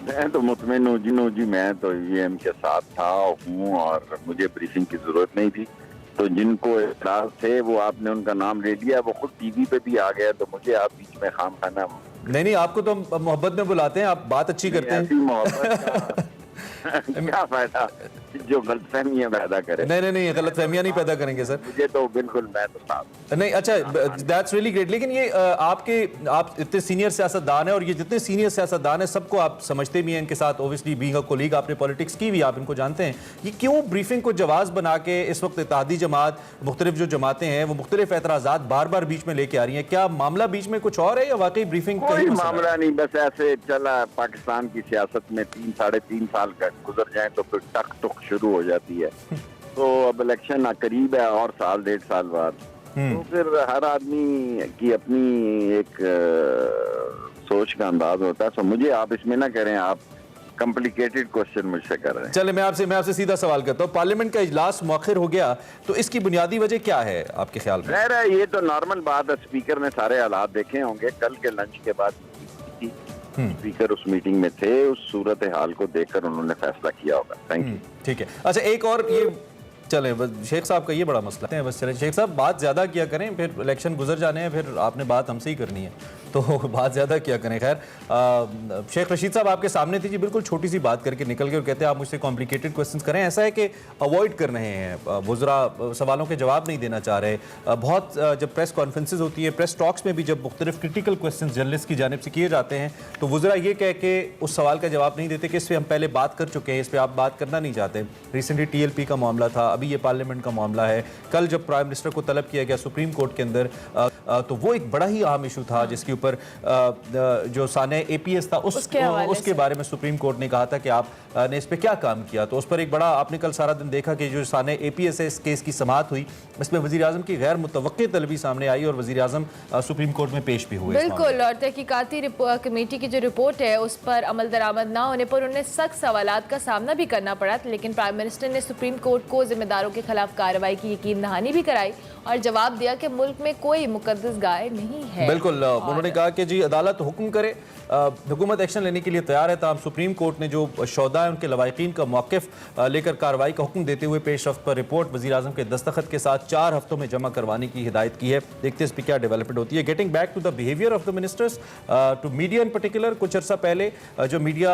मैं तो मुतमईन हूँ जी, मैं तो EVM के साथ था हूँ और मुझे ब्रीफिंग की जरूरत नहीं थी। तो जिनको एतराज थे वो आपने उनका नाम ले लिया, वो खुद TV पे भी आ गया, तो मुझे आप बीच में खाम खाना। नहीं, आपको तो मोहब्बत में बुलाते हैं, आप बात अच्छी करते हैं। ऐसी मोहब्बत का क्या फायदा जो गलतफहमियां पैदा करे। नहीं, गलतफहमियां नहीं पैदा करेंगे सर। मुझे तो बिल्कुल, मैं तो साथ नहीं। अच्छा, दैट्स रियली ग्रेट। लेकिन ये आप इतने सीनियर सियासतदान हैं और ये जितने सीनियर सियासतदान हैं सबको आप समझते भी हैं, इनके साथ ओबियसली बीइंग अ कोलीग आपने पॉलिटिक्स की भी, आप इनको जानते हैं। ये क्यों ब्रीफिंग को जवाज बना के इस वक्त इत्तेहादी जमात, मुख्तलिफ जो जमातें हैं वो मुख्तलिफ एतराज़ात बार बार बीच में लेके आ रही हैं? क्या मामला बीच में कुछ और है या वाकई ब्रीफिंग कोई मामला नहीं, बस ऐसे चला पाकिस्तान की सियासत में 3-3.5 साल का गुजर जाए तो फिर टक टुक शुरू हो जाती है। तो अब इलेक्शन करीब है और 1.5 साल बाद, तो फिर हर आदमी की अपनी एक सोच का अंदाज होता है। तो मुझे आप इसमें ना करें, आप कॉम्प्लिकेटेड क्वेश्चन मुझसे कर रहे हैं। चले, मैं आपसे सीधा सवाल करता हूँ। पार्लियामेंट का इजलास मौखिर हो गया, तो इसकी बुनियादी वजह क्या है आपके ख्याल में? खैर है, ये तो नॉर्मल बात है। स्पीकर ने सारे हालात देखे होंगे। कल के लंच के बाद स्पीकर उस मीटिंग में थे, उस सूरत हाल को देखकर उन्होंने फैसला किया होगा। Thank you. ठीक है। अच्छा, एक और ये चले, शेख साहब का ये बड़ा मसला है, बस चले शेख साहब बात ज़्यादा किया करें, फिर इलेक्शन गुजर जाने हैं, फिर आपने बात हमसे ही करनी है, तो बात ज़्यादा किया करें। खैर, शेख रशीद साहब आपके सामने थे जी, बिल्कुल छोटी सी बात करके निकल गए और कहते हैं आप मुझसे कॉम्प्लिकेटेड क्वेश्चंस करें। ऐसा है कि अवॉइड कर रहे हैं, वुज़रा सवालों के जवाब नहीं देना चाह रहे। बहुत जब प्रेस कॉन्फ्रेंसेज होती है, प्रेस टॉक्स में भी जब मुख्तलिफ क्रिटिकल क्वेश्चन जर्नलिस्ट की जानिब से किए जाते हैं, तो वुज़रा ये कह के उस सवाल का जवाब नहीं देते कि इस पर हम पहले बात कर चुके हैं, इस पर आप बात करना नहीं चाहते। रिसेंटली TLP का मामला था, अभी ये पार्लियामेंट का मामला है। कल जब प्राइम मिनिस्टर को तलब किया गया सुप्रीम कोर्ट के अंदर, तो वो एक बड़ा ही अहम इशू था, जिसके ऊपर जो साने APS था उसके बारे में सुप्रीम कोर्ट ने कहा था कि आप ने इस पे क्या काम किया। तो उस पर एक बड़ा, आपने कल सारा दिन देखा कि जो साने APS है, इस केस की समाअत हुई, इसमें वज़ीर आज़म की गैर मुतवक्की तलबी सामने आई और वज़ीर आज़म सुप्रीम कोर्ट में पेश भी हुए। बिल्कुल, और तहकीकाती कमेटी की जो रिपोर्ट है उस पर अमल दरामद ना होने पर उन्हें सख्त सवालात का सामना भी करना पड़ा, लेकिन प्राइम मिनिस्टर ने सुप्रीम कोर्ट को जिम्मेदारों के खिलाफ कार्रवाई की यकीन दहानी भी कराई और जवाब दिया कि मुल्क में कोई मुकद्दस गाय नहीं है। बिल्कुल, उन्होंने कहा कि जी अदालत हुक्म करे, हुकूमत एक्शन लेने के लिए तैयार है। तमाम सुप्रीम कोर्ट ने जो शोदा है उनके लवाकिन का मौक़िफ़ लेकर कार्रवाई का हुक्म देते हुए पेशरफ्त पर रिपोर्ट वज़ीर आज़म के दस्तखत के साथ 4 हफ्तों में जमा करवाने की हिदायत की है। देखते हैं इस पर क्या डेवलपमेंट होती है। Getting back to the behaviour of the ministers to media in particular, कुछ अर्सा पहले जो मीडिया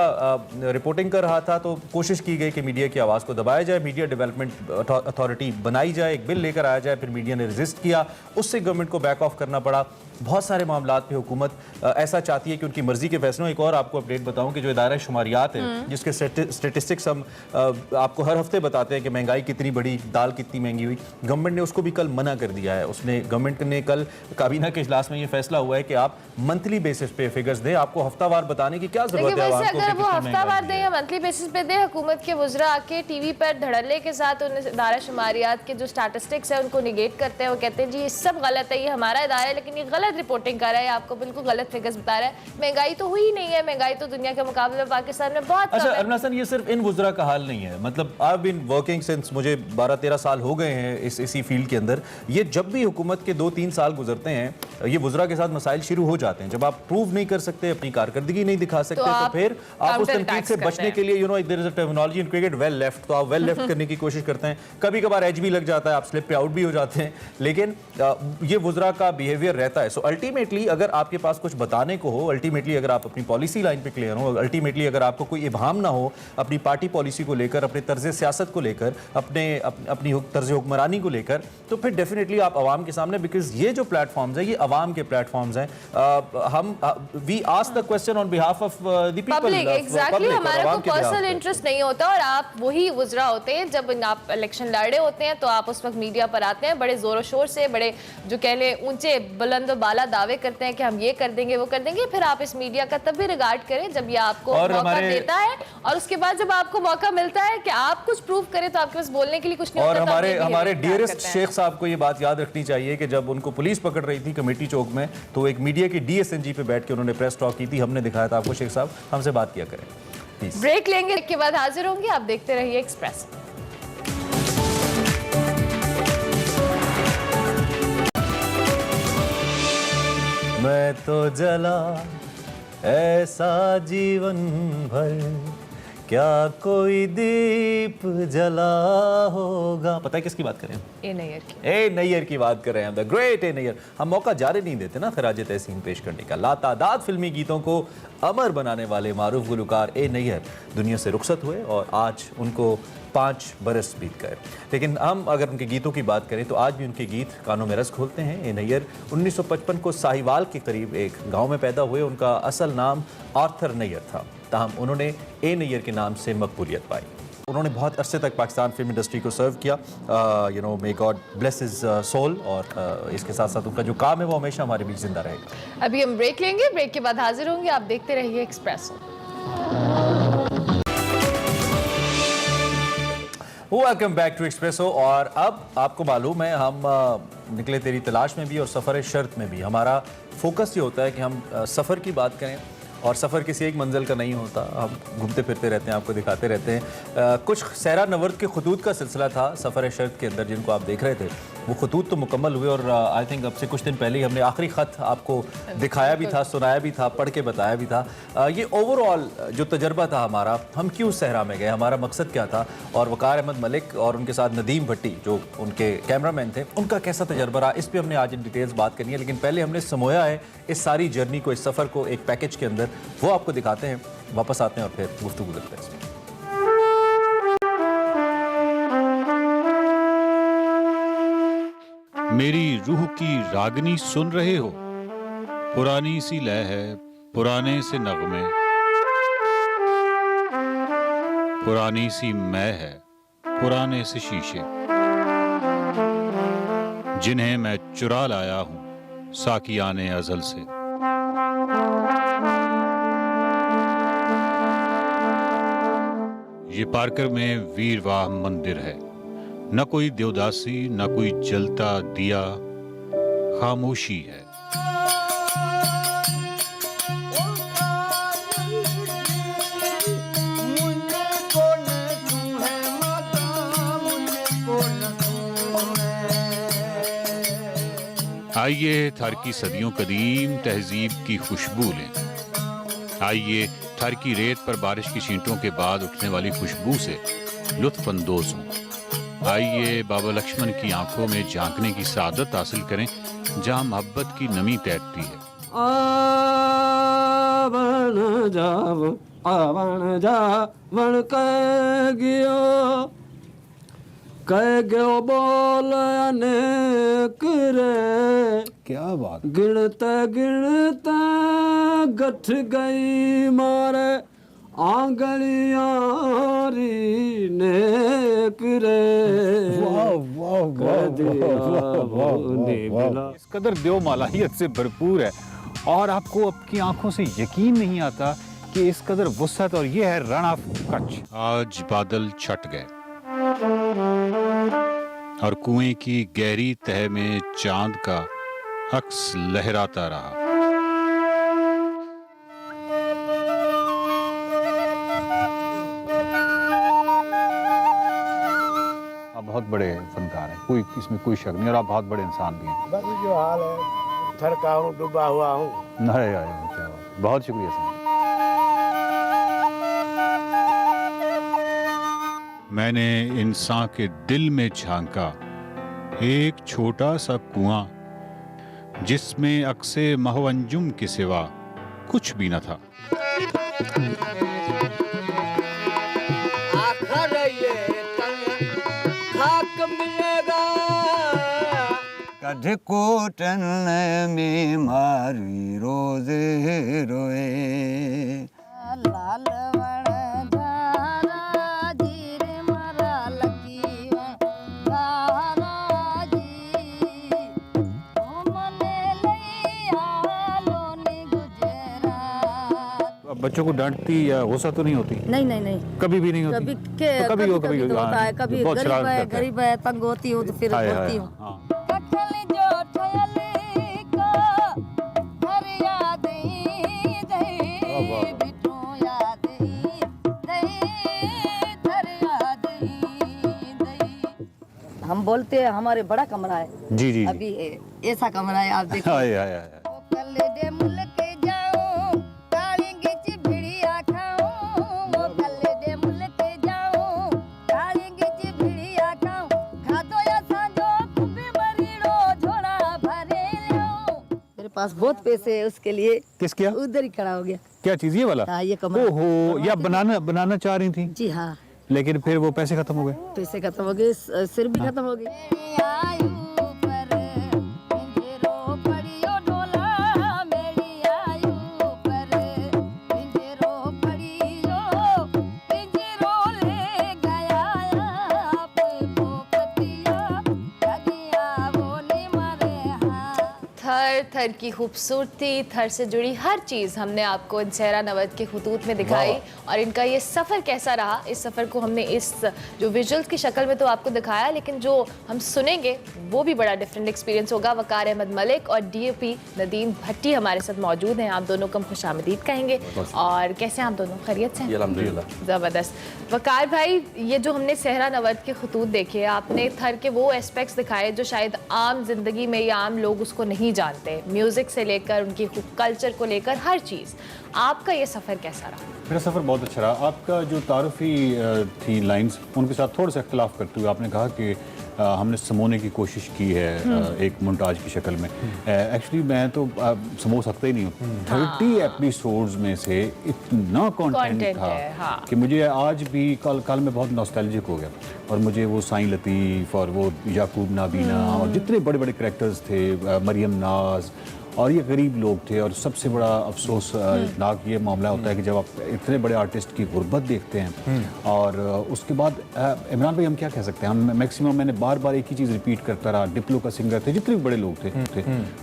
रिपोर्टिंग कर रहा था तो कोशिश की गई कि मीडिया की आवाज़ को दबाया जाए, मीडिया डेवलपमेंट अथॉरिटी बनाई जाए, एक बिल लेकर आया जाए, फिर मीडिया ने रजिस्ट किया, उससे गवर्नमेंट को बैक ऑफ करना पड़ा। बहुत सारे मामलात पे हुकूमत ऐसा चाहती है कि उनकी मर्जी के फैसलों। एक और आपको अपडेट बताऊं कि जो इदारा शुमारियात है, जिसके स्टेटिस्टिक्स हम आपको हर हफ्ते बताते हैं कि महंगाई कितनी बढ़ी, दाल कितनी महंगी हुई, गवर्नमेंट ने उसको भी कल मना कर दिया है। गवर्नमेंट ने कल काबीना के इजलास में ये फैसला हुआ है कि आप मंथली बेसिस पे फिगर्स दें, आपको हफ्तावार बताने की क्या जरूरत है। अगर वो हफ्तावार दें या मंथली बेसिस पे दें, हुकूमत के वुज़रा आके TV पर धड़ल्ले के साथ उन इदारा शुमारियात के जो स्टैटिस्टिक्स है उनको निगेट करते हैं। वो कहते हैं जी ये सब गलत है, ये हमारा इदारा है लेकिन ये गलत रिपोर्टिंग कर रहा है, आपको बिल्कुल गलत फिगर्स बता रहा है। महंगाई तो हुई नहीं है, महंगाई तो दुनिया के मुकाबले में पाकिस्तान में बहुत अच्छा अरना हसन, ये सिर्फ इन वुज़रा का हाल नहीं है। मतलब I have been working since, मुझे 12-13 साल हो गए हैं इसी फील्ड के अंदर। ये जब भी हुकूमत के 2-3 साल गुजरते हैं, ये वुज़रा के साथ मसाइल शुरू हो जाते हैं। जब आप प्रूव नहीं कर सकते, अपनी कारकर्दगी नहीं दिखा सकते, तो फिर आप उस तनकीद से बचने के लिए there is a terminology in cricket, well left, तो आप वेल लेफ्ट करने की कोशिश करते हैं। कभी कभार एज भी लग जाता है, आप स्लिप पे आउट भी हो जाते हैं, लेकिन ये वुज़रा का बिहेवियर रहता है। सो अल्टीमेटली अगर आपके पास कुछ बताने को हो, अल्टीमेटली अगर आप अपनी पॉलिसी लाइन पे क्लियर हो, अल्टीमेटली अगर आपको कोई इबाहम ना हो अपनी पार्टी पॉलिसी को लेकर, अपने तर्ज सियासत को लेकर, अपनी तर्ज हुक्मरानी को लेकर, तो फिर डेफिनेटली आप आवाम के सामने, बिकॉज ये जो प्लेटफॉर्म्स हैं ये आवाम के प्लेटफॉर्म्स हैं, हम we ask the question on behalf of the people, public. Exactly, हमारा कोई पर्सनल इंटरेस्ट नहीं होता और आप वही गुजरा होते हैं जब आप इलेक्शन लड़े होते हैं, तो आप उस वक्त मीडिया पर आते हैं बड़े जोरों शोर से, बड़े जो कह ले ऊंचे बुलंद बाला दावे करते हैं कि हम ये कर देंगे वो कर देंगे, फिर आप इस मीडिया का तब भी रिगार्ड करें जब ये आपको मौका देता है, और उसके बाद जब आपको मौका मिलता है कि आप कुछ प्रूव करें तो आपके पास बोलने के लिए कुछ नहीं और होता। हमारे डियरेस्ट शेख साहब को ये बात याद रखनी चाहिए कि जब उनको पुलिस पकड़ रही थी कमेटी चौक में, तो एक मीडिया की DSNG पे बैठ के उन्होंने प्रेस टॉक की थी, हमने दिखाया था आपको। शेख साहब हमसे बात किया करें प्लीज। ब्रेक लेंगे, के बाद हाजिर होंगे, आप देखते रहिए एक्सप्रेस। मैं तो जला ऐसा जीवन भर, क्या कोई दीप जला होगा। पता है किसकी बात करें? ए नैयर की। ए नैयर की बात कर रहे हैं, द ग्रेट ए नैयर। हम मौका जारी नहीं देते ना खराज तहसीन पेश करने का। लातादाद फिल्मी गीतों को अमर बनाने वाले मारूफ गुलकार ए नैयर दुनिया से रुखसत हुए और आज उनको 5 बरस बीत गए। लेकिन हम अगर उनके गीतों की बात करें तो आज भी उनके गीत कानों में रस खोलते हैं। ए नैयर 1955 को साहिवाल के करीब एक गांव में पैदा हुए। उनका असल नाम आर्थर नैयर था, ताहम उन्होंने ए नैयर के नाम से मकबूलियत पाई। उन्होंने बहुत अरसे तक पाकिस्तान फिल्म इंडस्ट्री को सर्व किया, may God bless his soul, और इसके साथ साथ उनका जो काम है वो हमेशा हमारे बीच जिंदा रहेगा। अभी हम ब्रेक लेंगे, ब्रेक के बाद हाजिर होंगे, आप देखते रहिए Expresso. Welcome back to Expresso. और अब आपको मालूम है हम निकले तेरी तलाश में भी और सफ़र शर्त में भी हमारा फोकस ये होता है कि हम सफ़र की बात करें, और सफ़र किसी एक मंजिल का नहीं होता, हम घूमते फिरते रहते हैं, आपको दिखाते रहते हैं। कुछ सैरा नवर्द के खतूत का सिलसिला था सफ़र शर्त के अंदर जिनको आप देख रहे थे, वो खतूत तो मुकम्मल हुए, और आई थिंक अब से कुछ दिन पहले ही हमने आखिरी ख़त आपको दिखाया भी था, सुनाया भी था, पढ़ के बताया भी था। ये ओवरऑल जो तजर्बा था हमारा, हम क्यों सहरा में गए, हमारा मकसद क्या था, और वकार अहमद मलिक और उनके साथ नदीम भट्टी जो उनके कैमरामैन थे, उनका कैसा तजर्बा रहा, इस पर हमने आज इन डिटेल्स बात करनी है। लेकिन पहले हमने समोया है इस सारी जर्नी को, इस सफ़र को एक पैकेज के अंदर, वो आपको दिखाते हैं, वापस आते हैं और फिर गुफ्तगू करते हैं इसमें। मेरी रूह की रागनी सुन रहे हो, पुरानी सी लय है, पुराने से नगमे, पुरानी सी मैं है, पुराने से शीशे, जिन्हें मैं चुरा लाया हूं साकियाने अजल से। ये पारकर में वीरवाह मंदिर है, न कोई देवदासी, न कोई जलता दिया, खामोशी है। आइए थर की सदियों कदीम तहजीब की खुशबू लें, आइए थर की रेत पर बारिश की छींटों के बाद उठने वाली खुशबू से लुत्फ अंदोज हों। आइए बाबा लक्ष्मण की आंखों में झांकने की सादत हासिल करें जहां मोहब्बत की नमी तैरती है। आवण जावण कह गयो बोल अनेक रे, क्या बात, गिनते गिनते गठ गई मारे आंगलियां री नेक रे। वाह वाह वाह। इस कदर देवमालाहियत से भरपूर है और आपको आपकी आंखों से यकीन नहीं आता कि इस कदर वुसअत, और ये है रण ऑफ कच्छ। आज बादल छट गए और कुएं की गहरी तह में चांद का अक्स लहराता रहा। आप बहुत बड़े फनकार हैं, कोई इसमें कोई शक नहीं, और आप बहुत बड़े इंसान भी हैं। बस जो हाल है, थर का हूँ, डूबा हुआ हूँ। अरे क्या बात, बहुत शुक्रिया सर। मैंने इंसान के दिल में झांका, एक छोटा सा कुआं जिसमें अक्से महव अंजुम के सिवा कुछ भी न था। आखिर ये तन खाक मिलेगा, कद कोटन में मारी रोजे रोए। लाल वण धारा जी रे मारा लगी धारा जी, ओ मने लैया लोनी गुजरात। अब बच्चों को डांटती या गुस्सा तो नहीं होती? नहीं नहीं नहीं, कभी भी नहीं होती? कभी के तो कभी कभी हो, तो होता है, कभी बहुत शरारत करते हैं। गरीब है तंग होती हूँ तो फिर हाय, हाय, बोलती हूँ। हाँ। कखली जो ठयली का हर याद ही दई, बिठो याद ही दई, हर याद ही दई। हम बोलते हैं हमारे बड़ा कमरा है जी जी अभी, ऐसा कमरा है आप देखिए। हाय हाय हाय। कल दे मुल्क जाऊं काली गिच भिड़िया खाऊं, वो कल दे मुल्क जाऊं काली गिच भिड़िया खाऊं, खादो या सांजो खूबी मरीड़ो झोला भरे लो। मेरे पास बहुत पैसे है उसके लिए। किस क्या? उधर ही खड़ा हो गया। क्या चीज ये वाला? हाँ, ये कमरा। ओहो, या बनाना चाह रही थी? जी हाँ, लेकिन फिर वो पैसे खत्म हो गए। पैसे खत्म हो गए, सिर भी खत्म हो गई। थर की खूबसूरती, थर से जुड़ी हर चीज़ हमने आपको इन सहरा नवद के खुतूत में दिखाई, और इनका ये सफ़र कैसा रहा, इस सफ़र को हमने इस जो विजुअल्स की शक्ल में तो आपको दिखाया, लेकिन जो हम सुनेंगे वो भी बड़ा डिफरेंट एक्सपीरियंस होगा। वकार अहमद मलिक और डीओपी नदीम भट्टी हमारे साथ मौजूद हैं। आप दोनों को हम खुशामदीद कहेंगे। और कैसे हैं आप दोनों? खैरियत से? अल्हम्दुलिल्लाह। ज़बरदस्त। वकार भाई, ये जो हमने सहरा नवद के खुतूत देखे, आपने थर के वो एस्पेक्ट्स दिखाए जो शायद आम जिंदगी में या आम लोग उसको नहीं जानते, म्यूज़िक से लेकर उनकी कल्चर को लेकर हर चीज़। आपका ये सफ़र कैसा रहा? मेरा सफ़र बहुत अच्छा रहा। आपका जो तारुफी थी लाइंस, उनके साथ थोड़ा सा इख्तलाफ करते हुए आपने कहा कि हमने समोने की कोशिश की है एक मोन्टाज की शक्ल में। एक्चुअली मैं तो समो सकता ही नहीं हूँ। 30 एपिसोड्स में से इतना कंटेंट था हाँ। कि मुझे आज भी कल में बहुत नॉस्टैल्जिक हो गया, और मुझे वो साईं लतीफ़ और वो याकूब नाबीना और जितने बड़े बड़े करैक्टर्स थे, मरियम नाज, और ये गरीब लोग थे। और सबसे बड़ा अफसोसनाक ये मामला होता है कि जब आप इतने बड़े आर्टिस्ट की गुर्बत देखते हैं, और उसके बाद इमरान भाई हम क्या कह सकते हैं, हम मैक्सिमम मैंने बार बार एक ही चीज़ रिपीट करता रहा। डिप्लो का सिंगर थे, जितने भी बड़े लोग थे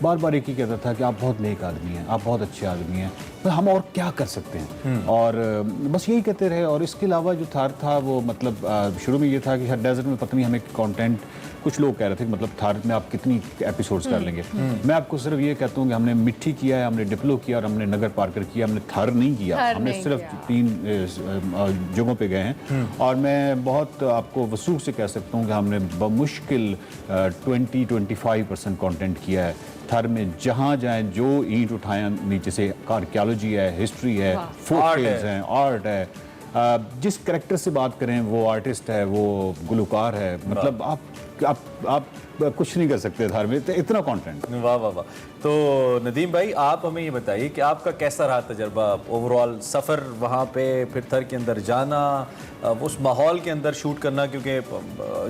बार बार एक ही कहता था कि आप बहुत नेक आदमी हैं, आप बहुत अच्छे आदमी हैं, तो हम और क्या कर सकते हैं, और बस यही कहते रहे। और इसके अलावा जो थार था वो मतलब शुरू में ये था कि हर डेजर्ट में पता नहीं हमें कंटेंट, कुछ लोग कह रहे थे कि मतलब थार में आप कितनी एपिसोड्स कर लेंगे। मैं आपको सिर्फ ये कहता हूँ कि हमने मिट्टी किया है, हमने डिप्लो किया और हमने नगर पार्कर किया, हमने थार नहीं किया। हमने सिर्फ 3 जगहों पे गए हैं, और मैं बहुत आपको वसूख से कह सकता हूँ कि हमने बमुश्किल 20-25% कंटेंट किया है थर में। जहाँ जाएं, जो ईंट उठाएं नीचे से, आर्कियोलॉजी है, हिस्ट्री है, फोटोज हैं, आर्ट है, जिस कैरेक्टर से बात करें वो आर्टिस्ट है, वो गुलकार है, मतलब आप कुछ नहीं कर सकते थार में, इतना कंटेंट। वाह वाह वाह। तो नदीम भाई, आप हमें ये बताइए कि आपका कैसा रहा तजर्बा, ओवरऑल सफ़र वहाँ पे, फिर थर के अंदर जाना, उस माहौल के अंदर शूट करना, क्योंकि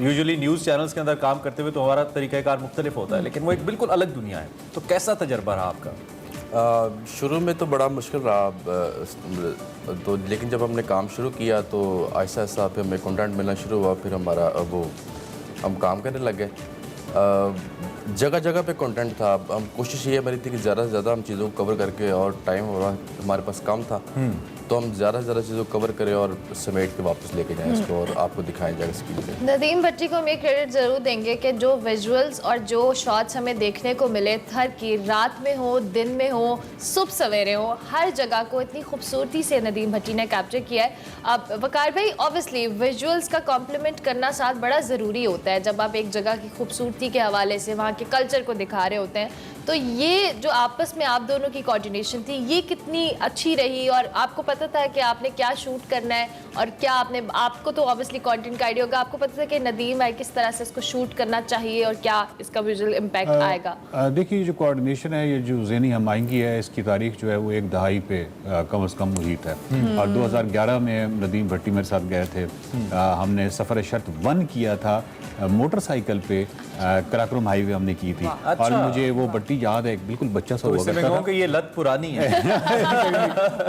यूजुअली न्यूज़ चैनल्स के अंदर काम करते हुए तो हमारा तरीक़ाकार मुख्तलिफ होता है, लेकिन वो एक बिल्कुल अलग दुनिया है। तो कैसा तजर्बा रहा आपका? शुरू में तो बड़ा मुश्किल रहा, तो लेकिन जब हमने काम शुरू किया तो आहिस्ता आहिस्ता फिर हमें कंटेंट मिलना शुरू हुआ, फिर हमारा वो हम काम करने लग गए। जगह जगह पे कंटेंट था। हम कोशिश ये हमारी थी कि ज़्यादा से ज़्यादा हम चीज़ों को कवर करके, और टाइम हमारे पास कम था तो हम ज़्यादा से ज़्यादा चीज़ों को कवर करें और समेट के वापस लेके जाएं इसको, और आपको दिखाएं जाएगा स्क्रीन पे। नदीम भट्टी को हम ये क्रेडिट ज़रूर देंगे कि जो विजुअल्स और जो शॉट्स हमें देखने को मिले थर की, रात में हो, दिन में हो, सुबह सवेरे हो, हर जगह को इतनी खूबसूरती से नदीम भट्टी ने कैप्चर किया है। अब वकार भाई, ऑब्वियसली विजुअल्स का कॉम्प्लीमेंट करना साथ बड़ा ज़रूरी होता है जब आप एक जगह की खूबसूरती के हवाले से वहाँ के कल्चर को दिखा रहे होते हैं। तो ये जो आपस में आप दोनों की कोऑर्डिनेशन थी, ये कितनी अच्छी रही, और आपको पता पता था कि आपने क्या शूट करना है और क्या आपको तो ऑब्वियसली कंटेंट का आइडिया होगा, आपको पता था कि नदीम है किस तरह से इसको शूट करना चाहिए और क्या इसका विजुअल इम्पैक्ट आएगा? देखिए जो कोऑर्डिनेशन है, ये जो ज़हनी हमायंगी है, इसकी तारीख जो है वो एक दहाई पे कम से कम मुहित है। और 2011 में नदीम भट्टी मेरे साथ गए थे, हमने सफ़र शर्त 1 किया था मोटरसाइकिल पे, कराक्रम हाईवे हमने की थी। और मुझे वो भट्टी याद है, बिल्कुल बच्चा सा हुआ करता था। कि ये लत पुरानी है।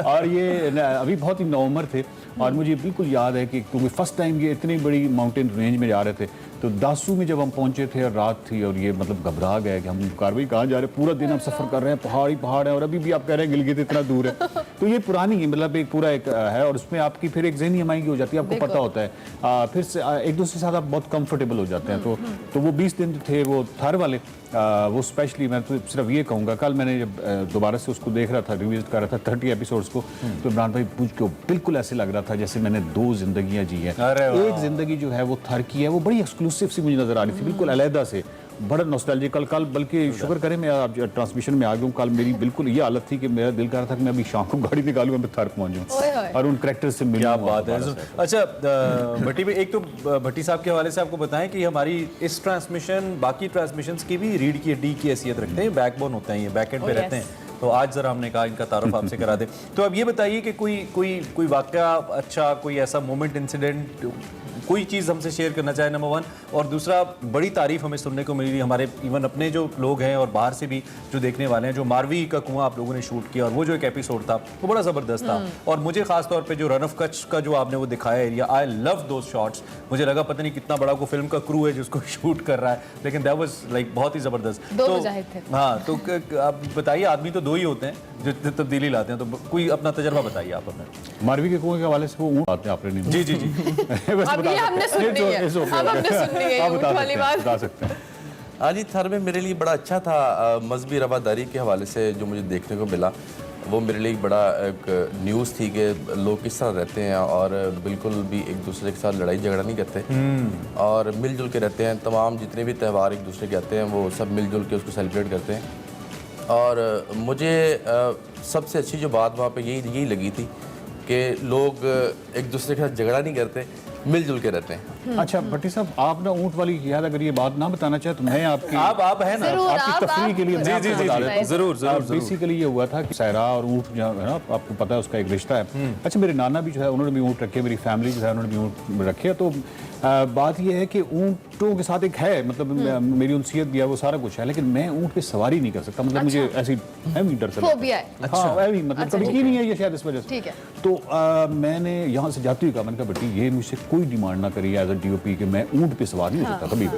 और ये अभी बहुत ही नौमर थे और मुझे बिल्कुल याद है कि क्योंकि फर्स्ट टाइम ये इतनी बड़ी माउंटेन रेंज में जा रहे थे, तो दासू में जब हम पहुंचे थे और रात थी और ये मतलब घबरा गए कि हम कारवाई कहाँ जा रहे हैं, पूरा दिन हम सफ़र कर रहे हैं, पहाड़ है और अभी भी आप कह रहे हैं गिलगित इतना दूर है। तो ये पुरानी है, मतलब एक पूरा एक है और उसमें आपकी फिर एक ज़हनी हमायंगी हो जाती है, आपको पता होता है, फिर से एक दूसरे के साथ आप बहुत कंफर्टेबल हो जाते हैं। तो वो 20 दिन थे वो थार वाले, वो स्पेशली मैं तो सिर्फ ये कहूँगा, कल मैंने जब दोबारा से उसको देख रहा था, रिविजिट कर रहा था 30 एपिसोड्स को, तो इमरान भाई पूछ के बिल्कुल ऐसे लग रहा था जैसे मैंने 2 जिंदगियां जी हैं। एक जिंदगी जो है वो थर की है, वो बड़ी एक्सक्लूसिव सी मुझे नजर आ रही थी, बिल्कुल अलहदा से, बड़ा नॉस्टैल्जिकल। कल बल्कि शुक्र करें मैं आप ट्रांसमिशन में आ गया हूँ, कल मेरी बिल्कुल ये हालत थी कि मेरा दिल कर रहा था कि मैं अभी शाम को गाड़ी निकालूँ, मैं थर पहुँच जाऊँ और उन कैरेक्टर से मिलूँ। क्या बात है। अच्छा भट्टी भाई, एक तो भट्टी साहब के हवाले से आपको बताएं कि हमारी इस ट्रांसमिशन बाकी ट्रांसमिशंस की भी रीढ़ की हड्डी की हैसियत रखते हैं, बैकबोन होते हैं, ये बैकएंड पे रहते हैं। तो आज जरा हमने कहा इनका तारुफ आपसे करा दे। तो अब ये बताइए कि कोई वाकया अच्छा, कोई ऐसा मोमेंट, इंसिडेंट, कोई चीज़ हमसे शेयर करना चाहे, नंबर 1। और दूसरा, बड़ी तारीफ हमें सुनने को मिली हमारे इवन अपने जो लोग हैं और बाहर से भी जो देखने वाले हैं, जो मारवी का कुआं आप लोगों ने शूट किया और वो जो एक एपिसोड था वो बड़ा ज़बरदस्त था। और मुझे खास तौर पे जो रन ऑफ कच्छ का जो आपने वो दिखाया area, I love those shots. मुझे लगा पता नहीं कितना बड़ा को फिल्म का क्रू है जिसको शूट कर रहा है, लेकिन दैट वाज लाइक बहुत ही ज़बरदस्त। दो मुजाहिद थे। हाँ, तो आप बताइए, आदमी तो 2 ही होते हैं जो तब्दीली लाते हैं, तो कोई अपना तजर्बा बताइए आप हमें। मारवी के कुएं के हवाले से वो ऊँट आते हैं आपने नहीं? जी अब ये हमने सुननी है, अब हमने सुननी है ऊँट वाली बात। बता सकते हैं। हाँ जी, थर में मेरे लिए बड़ा अच्छा था। मजहबी रवादारी के हवाले से जो मुझे देखने को मिला, वो मेरे लिए एक बड़ा एक न्यूज़ थी कि लोग किस तरह रहते हैं और बिल्कुल भी एक दूसरे के साथ लड़ाई झगड़ा नहीं करते और मिलजुल के रहते हैं। तमाम जितने भी त्यौहार एक दूसरे के आते हैं वो सब मिलजुल के उसको सेलिब्रेट करते हैं। और मुझे सबसे अच्छी जो बात वहाँ पे यही लगी थी कि लोग एक दूसरे के साथ झगड़ा नहीं करते, मिलजुल के रहते हैं। अच्छा भट्टी साहब, आप ना ऊँट वाली याद अगर ये बात ना बताना चाहे तो मैं आपकी आप है ना, आपकी तफरीह के लिए मैं आपको बता देता हूँ। जरूर। बेसिकली ये हुआ था कि सहरा और ऊँट जो है ना, आपको पता है उसका एक रिश्ता है। अच्छा, मेरे नाना भी जो है उन्होंने भी ऊँट रखे, मेरी फैमिली जो है उन्होंने भी ऊँट रखे। तो बात यह है कि ऊँटों के साथ एक है, मतलब मेरी उनसीयत भी है, वो सारा कुछ है, लेकिन मैं ऊँट पे सवारी नहीं कर सकता। मतलब मुझे ऐसी डर से मतलब कभी की नहीं है ये, शायद इस वजह से। तो मैंने यहाँ से जाती हुई कहा, मैंने कहा बेटी ये मुझसे कोई डिमांड ना करिए एज अ DOP कि मैं ऊँट पे सवार नहीं हो सकता कभी भी।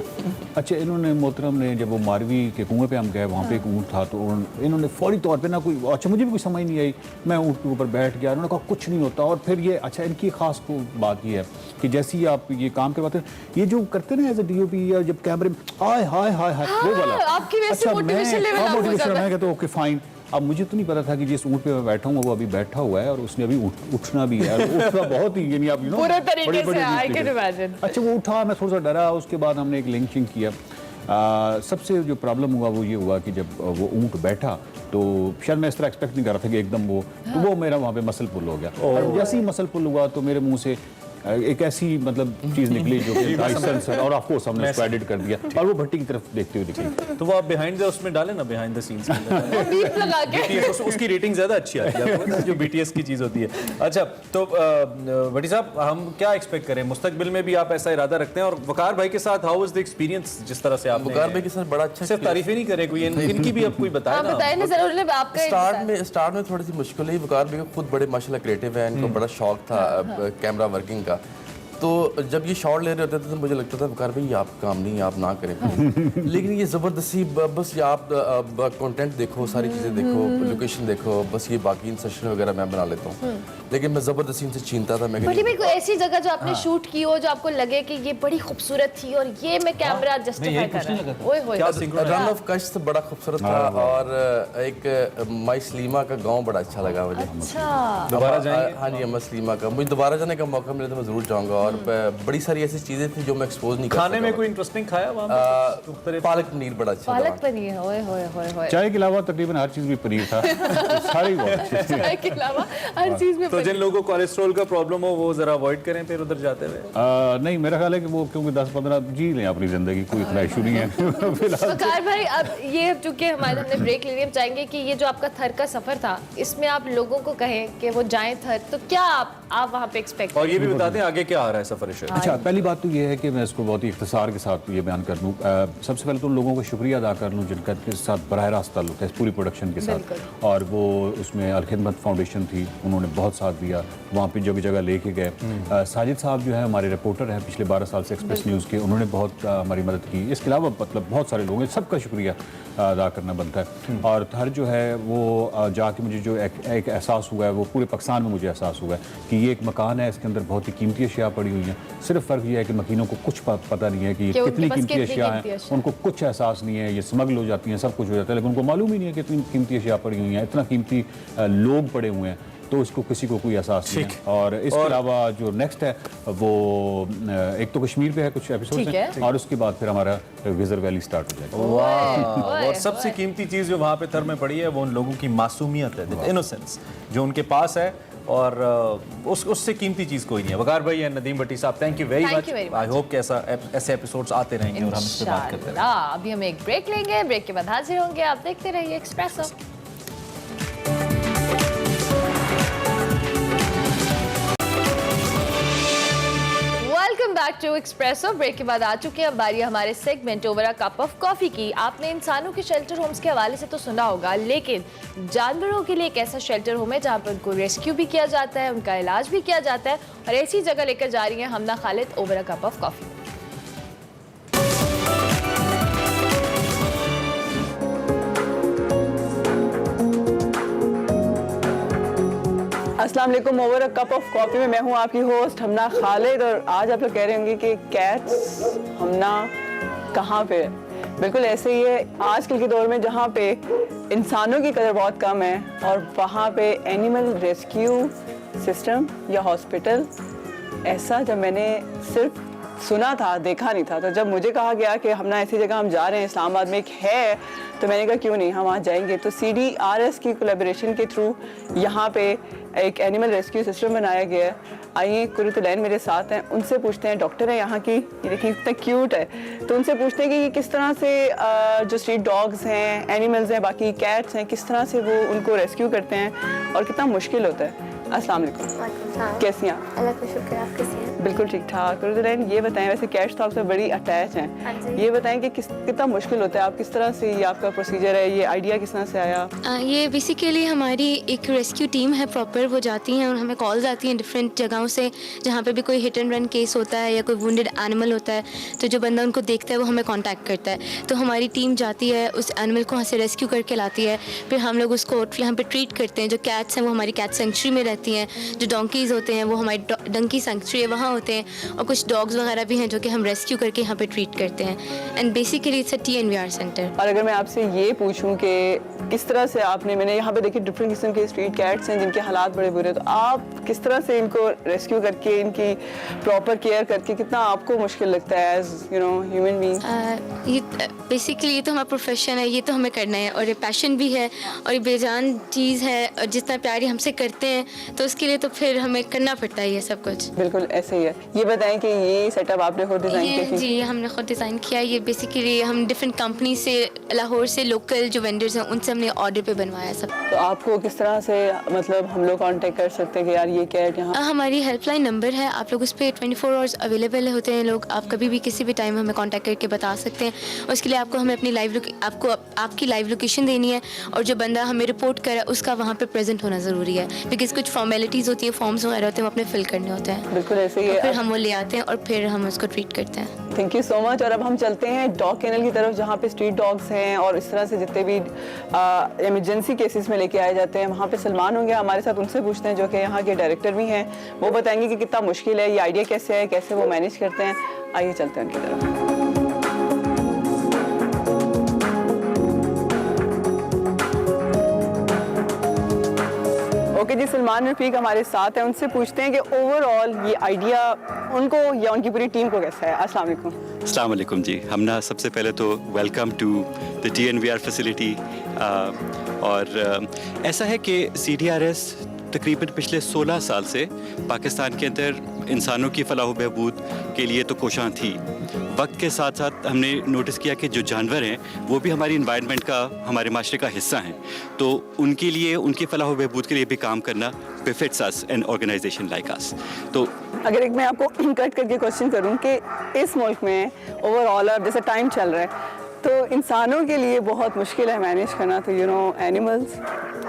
अच्छा, इन्होंने मोहतरम ने जब वो मारवी के कुएं पे हम गए, वहाँ पे एक ऊँट था, तो इन्होंने फौरी तौर पे ना कोई, अच्छा मुझे भी कुछ समझ नहीं आई, मैं ऊँट के ऊपर बैठ गया, उन्होंने कहा कुछ नहीं होता। और फिर ये, अच्छा इनकी खास बात ये है कि जैसे ही आप ये काम करवाते हैं, ये जो करते ना एज अ DOP या जब कैमरे में हाय वो वाला, आपकी वैसे मोटिवेशन लेवल अप हो जाता है। मैं कहता हूँ ओके फाइन। अब मुझे तो नहीं पता था कि जिस ऊँट पे मैं बैठा हूँ वो अभी बैठा हुआ है और उसने अभी उठना भी है और उठना बहुत ही, यानी आप पूरे तरीके से आई कैन इमेजिन। अच्छा, वो उठा, मैं थोड़ा सा डरा, उसके बाद हमने एक लिंचिंग किया। सबसे जो प्रॉब्लम हुआ वो ये हुआ कि जब वो ऊँट बैठा तो शायद मैं इस तरह एक्सपेक्ट नहीं कर रहा था कि एकदम तो वो मेरा वहाँ पे मसल पुल हो गया। और जैसे ही मसल पुल हुआ तो मेरे मुंह से एक ऐसी मतलब चीज निकली जो कि और ऑफ कोर्स हमने उसको एडिट कर दिया और वो भट्टी की तरफ देखते हुए निकली। तो वो आप बिहाइंड द उसमें डालें ना, बिहाइंड द सीन्स बीप लगा के उसकी रेटिंग ज्यादा अच्छी आती है आपको, जो BTS की चीज होती है। अच्छा, तो भट्टी साहब, हम क्या एक्सपेक्ट करें मुस्तकबिल में भी? आप ऐसा इरादा रखते हैं? और वकार भाई के साथ हाउ वाज द एक्सपीरियंस, जिस तरह से आप वकार भाई के साथ बड़ा अच्छा, सिर्फ तारीफें नहीं करें, कोई इनकी भी आप कोई बताएं ना। बताएं ना जरूर। आपका स्टार्ट में थोड़ी सी मुश्किल है। वकार भाई खुद बड़े माशाल्लाह क्रिएटिव है, इनको बड़ा शौक था कैमरा वर्किंग का। तो जब ये शॉट ले रहे होते थे तो मुझे लगता था वकार भाई आप काम नहीं, आप ना करें। लेकिन ये ज़बरदस्ती बस ये आप कंटेंट देखो, सारी चीज़ें देखो, लोकेशन देखो, बस ये बाकी इंसर्शन वगैरह मैं बना लेता हूँ। लेकिन मैं ज़बरदस्ती इनसे छीनता था। मैं कोई ऐसी जगह जो आपने शूट की हो जो आपको लगे कि ये बड़ी खूबसूरत थी और ये मैं कैमरा जस्टिफाई कर रहा हूँ? ओए होए, रन ऑफ कच्छ तो बड़ा खूबसूरत था और एक माई सलीमा का गाँव बड़ा अच्छा लगा मुझे। अच्छा, दोबारा जाएंगे? हाँ जी, मसलीमा का मुझे दोबारा जाने का मौका मिले तो मैं ज़रूर जाऊँगा। और और बड़ी सारी ऐसी चीज़ें थी जो मैं एक्सपोज नहीं कर खाने में सका। कोई इंटरेस्टिंग खाया वहाँ पे? पालक पनीर बड़ा अच्छा पालक था। पनीर, ओए होए होए होए। चाय के अलावा तकरीबन हर चीज़ में पनीर था। तो सारे ही बहुत अच्छे थे। चाय के अलावा हर चीज में तो जिन लोगों को कोलेस्ट्रॉल का प्रॉब्लम हो वो जरा अवॉइड करें फिर उधर जाते हुए। नहीं, मेरा ख्याल है कि वो क्योंकि 10-15 जी लें अपनी ज़िंदगी, कोई इतना इशू नहीं है फिलहाल। वकार भाई, अब ये चूंकि हमने ब्रेक ले लिया, हम चाहेंगे कि ये जो आपका थर का सफर था इसमें आप लोगों को कहें कि वो जाएं थर, तो क्या आप वहाँ पे एक्सपेक्ट और ये भी बता दें आगे क्या आ रहा है सफर से। अच्छा, पहली बात तो ये है कि मैं इसको बहुत ही इख्तिसार के साथ ये बयान कर लूँ। सबसे पहले तो उन लोगों का शुक्रिया अदा कर लूँ जिनका के साथ बराह रास्त ताल्लुक है इस पूरी प्रोडक्शन के साथ, और वो उसमें अलखिदमत फाउंडेशन थी, उन्होंने बहुत साथ दिया, वहाँ पे जगह जगह लेके गए। साजिद साहब जो है हमारे रिपोर्टर हैं पिछले 12 साल से एक्सप्रेस न्यूज़ के, उन्होंने बहुत हमारी मदद की। इसके अलावा मतलब बहुत सारे लोग हैं, सबका शुक्रिया अदा करना बनता है। और थर जो है वो जाके मुझे जो एक एहसास हुआ है, वो पूरे पाकिस्तान में मुझे एहसास हुआ है कि ये एक मकान है, इसके अंदर बहुत ही कीमती अशिया पड़ी हुई हैं। सिर्फ फ़र्क ये है कि मकीनों को कुछ पता नहीं है कि कितनी कीमती अशिया हैं, उनको कुछ एहसास नहीं है, ये स्मगल हो जाती हैं, सब कुछ हो जाता है, लेकिन उनको मालूम ही नहीं है कि इतनी कीमती अशिया पड़ी हुई हैं, इतना कीमती लोग पड़े हुए हैं, तो उसको किसी को कोई एहसास नहीं है। और इसके अलावा जो नेक्स्ट है वो एक तो कश्मीर पे है कुछ एपिसोड हैं, और उसके बाद फिर हमारा विजर वैली स्टार्ट हो जाएगा। वाह, और सबसे कीमती चीज़ जो वहाँ पे थर में पड़ी है वो उन लोगों की मासूमियत है, इनोसेंस जो उनके पास है, और उससे कीमती चीज़ कोई नहीं है। वकार भाई एंड नदीम भट्टी साहब, thank you very much. I hope कि ऐसे एपिसोड्स आते रहेंगे और हम इस पे बात करते रहेंगे। अभी हम एक ब्रेक लेंगे, ब्रेक के बाद हाजिर होंगे, आप देखते रहिए Expresso. Welcome back to Expresso. Break के बाद आ चुके हैं, अब बारी हमारे segment over a cup of coffee की। आपने इंसानों के शेल्टर होम्स के हवाले से तो सुना होगा, लेकिन जानवरों के लिए एक ऐसा शेल्टर होम है जहां पर उनको रेस्क्यू भी किया जाता है, उनका इलाज भी किया जाता है, और ऐसी जगह लेकर जा रही हैं Hamna Khalid over a cup of coffee. अस्सलाम वालेकुम। Over a cup of coffee में मैं हूँ आपकी होस्ट हमना खालिद, और आज आप लोग कह रहे होंगे कि कैट्स हमना कहाँ पे है। बिल्कुल ऐसे ही है, आजकल के दौर में जहाँ पे इंसानों की कदर बहुत कम है, और वहाँ पे एनिमल रेस्क्यू सिस्टम या हॉस्पिटल ऐसा जब मैंने सिर्फ सुना था, देखा नहीं था, तो जब मुझे कहा गया कि हमना ऐसी जगह हम जा रहे हैं, इस्लामाबाद में एक है, तो मैंने कहा क्यों नहीं, हम वहाँ जाएंगे। तो CDRS की कोलैबोरेशन के थ्रू यहाँ पे एक एनिमल रेस्क्यू सिस्टम बनाया गया है। आइए, कुरतुलैन मेरे साथ हैं, उनसे पूछते हैं, डॉक्टर है यहाँ की, ये देखिए इतना क्यूट है, तो उनसे पूछते हैं कि ये किस तरह से जो स्ट्रीट डॉग्स हैं, एनिमल्स हैं, बाकी कैट्स हैं, किस तरह से वो उनको रेस्क्यू करते हैं और कितना मुश्किल होता है। अस्सलाम वालेकुम, कैसी हैं आप? अल्लाह का शुक्र, आप कैसी हैं? बिल्कुल ठीक ठाक। कुरतुलैन, ये बताएं, वैसे कैट्स तो आपसे बड़ी अटैच हैं, ये बताएं कि कितना मुश्किल होता है, आप किस तरह से, ये आपका प्रोसीजर है, ये आइडिया किस तरह से आया? ये बेसिकली हमारी एक रेस्क्यू टीम है प्रॉपर, वो जाती हैं और हमें कॉल्स आती हैं डिफरेंट जगहों से, जहाँ पे भी कोई हिट एंड रन केस होता है या कोई वुंडेड एनिमल होता है, तो जो बंदा उनको देखता है वो हमें कांटेक्ट करता है, तो हमारी टीम जाती है, उस एनिमल को वहाँ से रेस्क्यू करके लाती है, फिर हम लोग उसको यहाँ पे ट्रीट करते हैं। जो कैट्स हैं वो हमारी कैट सेंचुरी में रहती हैं, जो डोंकीज़ होते हैं वो हमारी डंकी सेंचुरी है वहाँ होते हैं, और कुछ डॉग्स वगैरह भी हैं जो कि हम रेस्क्यू करके यहाँ पे ट्रीट करते हैं। And basically it's a TNVR centre. और अगर मैं आपसे ये पूछूं कि किस तरह से आपने, मैंने यहाँ पे देखी डिफरेंट किस्म के स्ट्रीट कैट्स हैं जिनके हालात बड़े बुरे हैं, तो आप किस तरह से इनको रेस्क्यू करके, इनकी प्रॉपर केयर करके, कितना आपको मुश्किल लगता है as you know human being? ये बेसिकली ये तो हमारा प्रोफेशन है, ये तो हमें करना है, और ये पैशन भी है, और ये बेजान चीज़ है, और जितना प्यार ये हमसे करते हैं तो उसके लिए तो फिर हमें करना पड़ता है ये सब कुछ। बिल्कुल ऐसे ही है। ये बताएं कि ये सेटअप आपने खुद डिज़ाइन किया? जी, हमने खुद डिज़ाइन किया। ये बेसिकली हम डिफरेंट कंपनी से, लाहौर से लोकल जो वेंडर्स हैं उनसे हमने ऑर्डर पे बनवाया सब। तो आपको किस तरह से, मतलब हम लोग कांटेक्ट कर सकते हैं कि यार ये कैट यहाँ? हमारी हेल्पलाइन नंबर है, आप लोग उस पर 24 आवर्स अवेलेबल होते हैं लोग, आप कभी भी किसी भी टाइम हमें कांटेक्ट करके बता सकते हैं। उसके लिए आपको हमें अपनी आपकी लाइव लोकेशन देनी है, और जो बंदा हमें रिपोर्ट करे उसका वहाँ पे प्रेजेंट होना ज़रूरी है, बिकॉज कुछ फॉर्मेलिटीज़ होती हैं, फॉर्म्स वगैरह होते हैं, वो अपने फिल करने होते हैं। बिल्कुल ऐसे ही है। फिर हम वो ले आते हैं और फिर हम उसको ट्रीट करते हैं। Thank you so much. और अब हम चलते हैं डॉग केनल की तरफ, जहाँ पे स्ट्रीट डॉग्स हैं और इस तरह से जितने भी इमरजेंसी केसेस में लेके आए जाते हैं, वहाँ पे सलमान होंगे हमारे साथ, उनसे पूछते हैं, जो कि यहाँ के डायरेक्टर भी हैं, वो बताएंगे कि कितना मुश्किल है, ये आइडिया कैसे है, कैसे वो मैनेज करते हैं। आइए चलते हैं उनकी तरफ। ओके जी, सलमान रफीक हमारे साथ हैं, उनसे पूछते हैं कि ओवरऑल ये आइडिया उनको या उनकी पूरी टीम को कैसा है? अस्सलाम वालेकुम। अस्सलाम वालेकुम जी। हम ना सबसे पहले तो welcome to the DNVR facility. और ऐसा है कि CDRS तकरीबन पिछले 16 साल से पाकिस्तान के अंदर इंसानों की फलाह व बहबूद के लिए तो कोशां थी। वक्त के साथ साथ हमने नोटिस किया कि जो जानवर हैं वो भी हमारी इन्वायरमेंट का, हमारे माशरे का हिस्सा हैं, तो उनके लिए, उनकी फलाह व बहबूद के लिए भी काम करना बेफिट्स अस एन ऑर्गेनाइजेशन लाइक अस। तो अगर एक मैं आपको कट करके क्वेश्चन करूं कि इस मुल्क में ओवरऑल अब जैसे टाइम चल रहा है तो इंसानों के लिए बहुत मुश्किल है मैनेज करना, तो यू नो एनिमल्स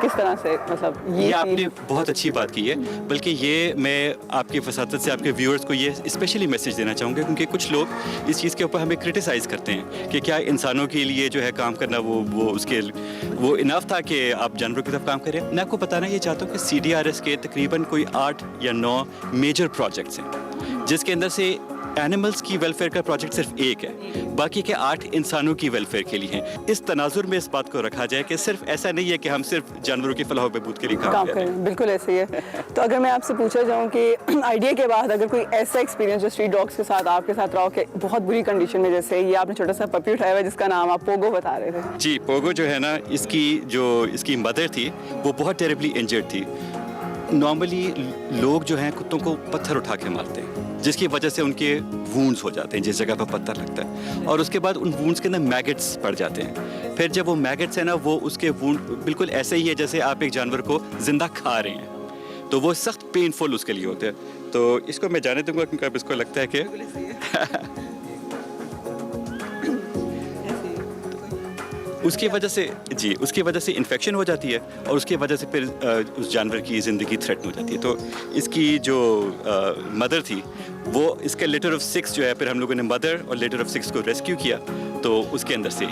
किस तरह से, मतलब ये आपने बहुत अच्छी बात की है। बल्कि ये मैं आपकी वसातत से आपके व्यूअर्स को ये स्पेशली मैसेज देना चाहूँगा, क्योंकि कुछ लोग इस चीज़ के ऊपर हमें क्रिटिसाइज़ करते हैं कि क्या इंसानों के लिए जो है काम करना वो इनफ था कि आप जानवरों की तरफ काम करें। मैं आपको बताना ये चाहता हूँ कि CDRS के तकरीबन कोई 8 या 9 मेजर प्रोजेक्ट्स हैं, जिसके अंदर से एनिमल्स की वेलफेयर का प्रोजेक्ट सिर्फ एक है, बाकी के 8 इंसानों की वेलफेयर के लिए हैं। इस तनाजुर में इस बात को रखा जाए कि सिर्फ ऐसा नहीं है कि हम सिर्फ जानवरों की फलाह व बहबूद के लिए काम करें। बिल्कुल ऐसे ही है। तो अगर मैं आपसे पूछा जाऊँ कि आइडिया के बाद अगर कोई ऐसा एक्सपीरियंस जो स्ट्रीट डॉग्स के साथ आपके साथ रहा हो कि बहुत बुरी कंडीशन में, जैसे ये आपने छोटा सा पपी उठाया हुआ है जिसका नाम आप पोगो बता रहे थे। जी, पोगो जो है ना, इसकी मदर थी वो बहुत टेरिबली इंजर्ड थी। नॉर्मली लोग जो हैं कुत्तों को पत्थर उठा के मारते हैं, जिसकी वजह से उनके वूंड्स हो जाते हैं जिस जगह पर पत्थर लगता है, और उसके बाद उन वूंड्स के अंदर मैगेट्स पड़ जाते हैं। फिर जब वो मैगेट्स हैं ना, वो उसके वूंड बिल्कुल ऐसे ही है जैसे आप एक जानवर को जिंदा खा रहे हैं, तो वो सख्त पेनफुल उसके लिए होते हैं। तो इसको मैं जाने दूंगा क्योंकि अब इसको लगता है कि उसकी वजह से इन्फेक्शन हो जाती है, और उसकी वजह से फिर उस जानवर की ज़िंदगी थ्रेटन हो जाती है। तो इसकी जो मदर थी वो इसके लेटर ऑफ 6 जो है, फिर हम लोगों ने मदर और लेटर ऑफ 6 को रेस्क्यू किया, तो उसके अंदर से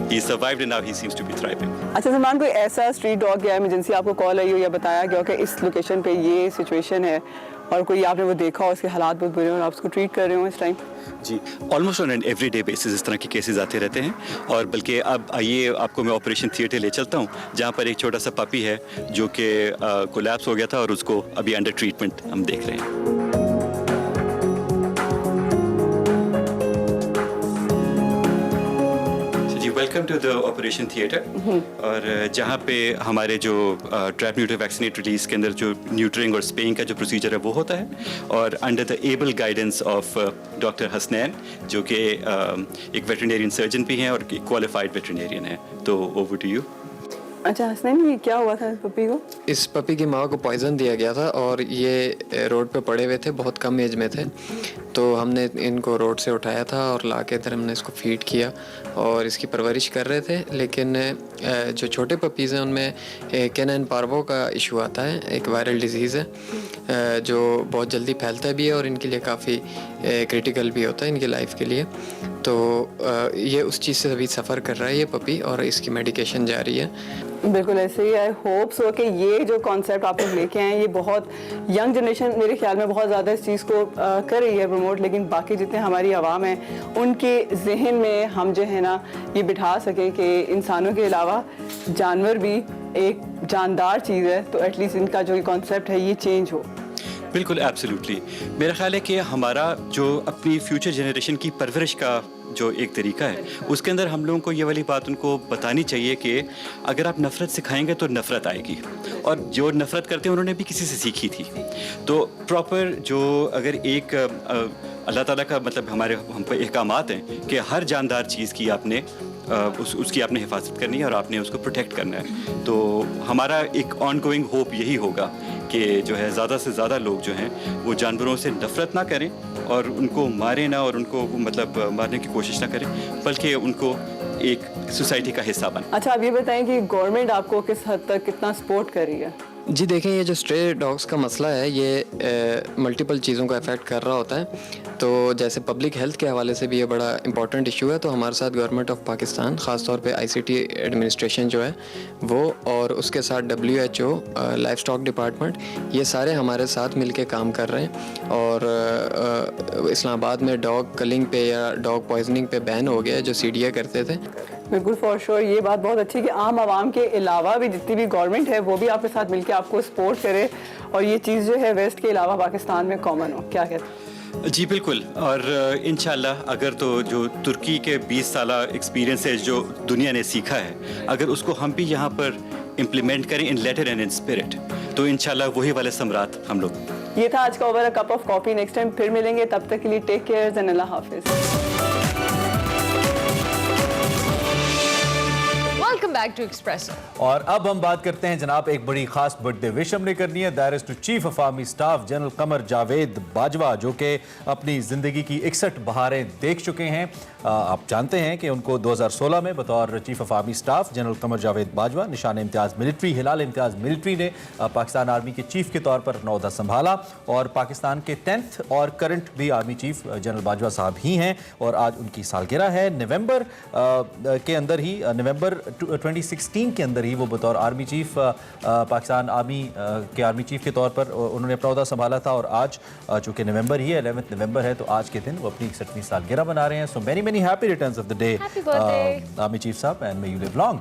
he survived and now he seems to be thriving। अच्छा सलमान, कोई ऐसा स्ट्रीट डॉग या इमरजेंसी आपको कॉल आई हो या बताया गया हो कि इस लोकेशन पे ये सिचुएशन है, और कोई आपने वो देखा हो, उसके हालात बहुत बुरे हो और आप उसको ट्रीट कर रहे हो इस टाइम? जी, almost on an everyday basis इस तरह के केसेस आते रहते हैं। और बल्कि अब आइए आपको मैं ऑपरेशन थिएटर ले चलता हूँ, जहाँ पर एक छोटा सा पपी है जो कि कोलैप्स हो गया था, और उसको अभी अंडर ट्रीटमेंट हम देख रहे हैं। Welcome to the operation theatre. और जहाँ पे हमारे जो ट्रैप न्यूटर वैक्सीनेट रिलीज के अंदर जो न्यूटरिंग और स्पेइंग का जो प्रोसीजर है वो होता है, और under the able guidance of doctor Hasnain, जो कि एक वेटरनेरियन सर्जन भी हैं और क्वालिफाइड वेटरनेरियन है। तो ओवर टू यू। अच्छा हसनैन, ये क्या हुआ था इस पपी को? इस पपी की माँ को पॉइजन दिया गया था, और ये रोड पे पड़े हुए थे, बहुत कम एज में थे, तो हमने इनको रोड से उठाया था और ला के इधर हमने इसको फीड किया और इसकी परवरिश कर रहे थे। लेकिन जो छोटे पपीज़ हैं उनमें कैनाइन पार्वो का इशू आता है, एक वायरल डिजीज़ है जो बहुत जल्दी फैलता भी है और इनके लिए काफ़ी क्रिटिकल भी होता है इनकी लाइफ के लिए। तो ये उस चीज़ से अभी सफ़र कर रहा है ये पपी, और इसकी मेडिकेशन जारी है। बिल्कुल ऐसे ही। आई होप सो कि ये जो कॉन्सेप्ट आप लोग लेके आए, ये बहुत यंग जनरेशन मेरे ख्याल में बहुत ज़्यादा इस चीज़ को कर रही है प्रमोट, लेकिन बाकी जितने हमारी आवाम है उनके जहन में हम जो है ना ये बिठा सकें कि इंसानों के अलावा जानवर भी एक जानदार चीज़ है, तो एटलीस्ट इनका जो कॉन्सेप्ट है ये चेंज हो। बिल्कुल एब्सोल्युटली। मेरा ख्याल है कि हमारा जो अपनी फ्यूचर जनरेशन की परवरिश का जो एक तरीका है, उसके अंदर हम लोगों को ये वाली बात उनको बतानी चाहिए कि अगर आप नफ़रत सिखाएंगे तो नफ़रत आएगी, और जो नफ़रत करते हैं उन्होंने भी किसी से सीखी थी। तो प्रॉपर जो अगर एक अल्लाह ताला का मतलब हम पर अहकामात हैं कि हर जानदार चीज़ की आपने उसकी आपने हिफाजत करनी है और आपने उसको प्रोटेक्ट करना है। तो हमारा एक ऑन गोइंग होप यही होगा कि जो है ज़्यादा से ज़्यादा लोग जो हैं वो जानवरों से नफ़रत ना करें और उनको मारें ना, और उनको मतलब मारने की कोशिश ना करें, बल्कि उनको एक सोसाइटी का हिस्सा बने। अच्छा, अब ये बताएं कि गवर्नमेंट आपको किस हद तक कितना सपोर्ट कर रही है? जी देखें, ये जो स्ट्रे डॉग्स का मसला है ये मल्टीपल चीज़ों को अफेक्ट कर रहा होता है। तो जैसे पब्लिक हेल्थ के हवाले से भी ये बड़ा इंपॉर्टेंट इशू है। तो हमारे साथ गवर्नमेंट ऑफ पाकिस्तान, ख़ास तौर पे ICT एडमिनिस्ट्रेशन जो है वो, और उसके साथ WHO, लाइफ स्टॉक डिपार्टमेंट, ये सारे हमारे साथ मिलके काम कर रहे हैं। और इस्लामाबाद में डॉग कलिंग पे या डॉग पॉइजनिंग पे बैन हो गया है जो CDA करते थे। बिल्कुल, फॉर श्योर। ये बात बहुत अच्छी है कि आम आवाम के अलावा भी जितनी भी गवर्नमेंट है वो भी आपके साथ मिलकर आपको सपोर्ट करे, और ये चीज़ जो है वेस्ट के अलावा पाकिस्तान में कॉमन हो। क्या कहते हैं? जी बिल्कुल, और इंशाल्लाह अगर तो जो तुर्की के 20 साल एक्सपीरियंस है जो दुनिया ने सीखा है, अगर उसको हम भी यहाँ पर इम्प्लीमेंट करें इन लेटर एंड इन स्पिरिट, तो इंशाल्लाह वही वाले सम्राट हम लोग। ये था आज का over a cup of coffee. Next time फिर मिलेंगे, तब तक के लिए टेक केयर एंड अल्लाह हाफिज। Welcome back to Expresso. और अब हम बात करते हैं जनाब, एक बड़ी खास बर्थडे विश हमने करनी है। That is to chief of army staff general Qamar Javed Bajwa, जो कि अपनी जिंदगी की 61 बहारें देख चुके हैं। आप जानते हैं कि उनको 2016 में बतौर chief of army staff general Qamar Javed Bajwa Nishan Imtiaz military Hilal Imtiaz military ने पाकिस्तान आर्मी के चीफ के तौर पर ओहदा संभाला, और पाकिस्तान के 10th और करंट भी आर्मी चीफ जनरल बाजवा साहब ही हैं। और आज उनकी सालगिरह है। नवंबर के अंदर ही, नवंबर 2016 के अंदर ही वो बतौर आर्मी चीफ पाकिस्तान आर्मी के आर्मी चीफ के तौर पर उन्होंने अपना ओहदा संभाला था। और आज चूँकि नवंबर ही है, 11 नवंबर है, तो आज के दिन वो अपनी 61वीं सालगिरह मना रहे हैं। So many happy returns of the day army chief साहब, and may you live long.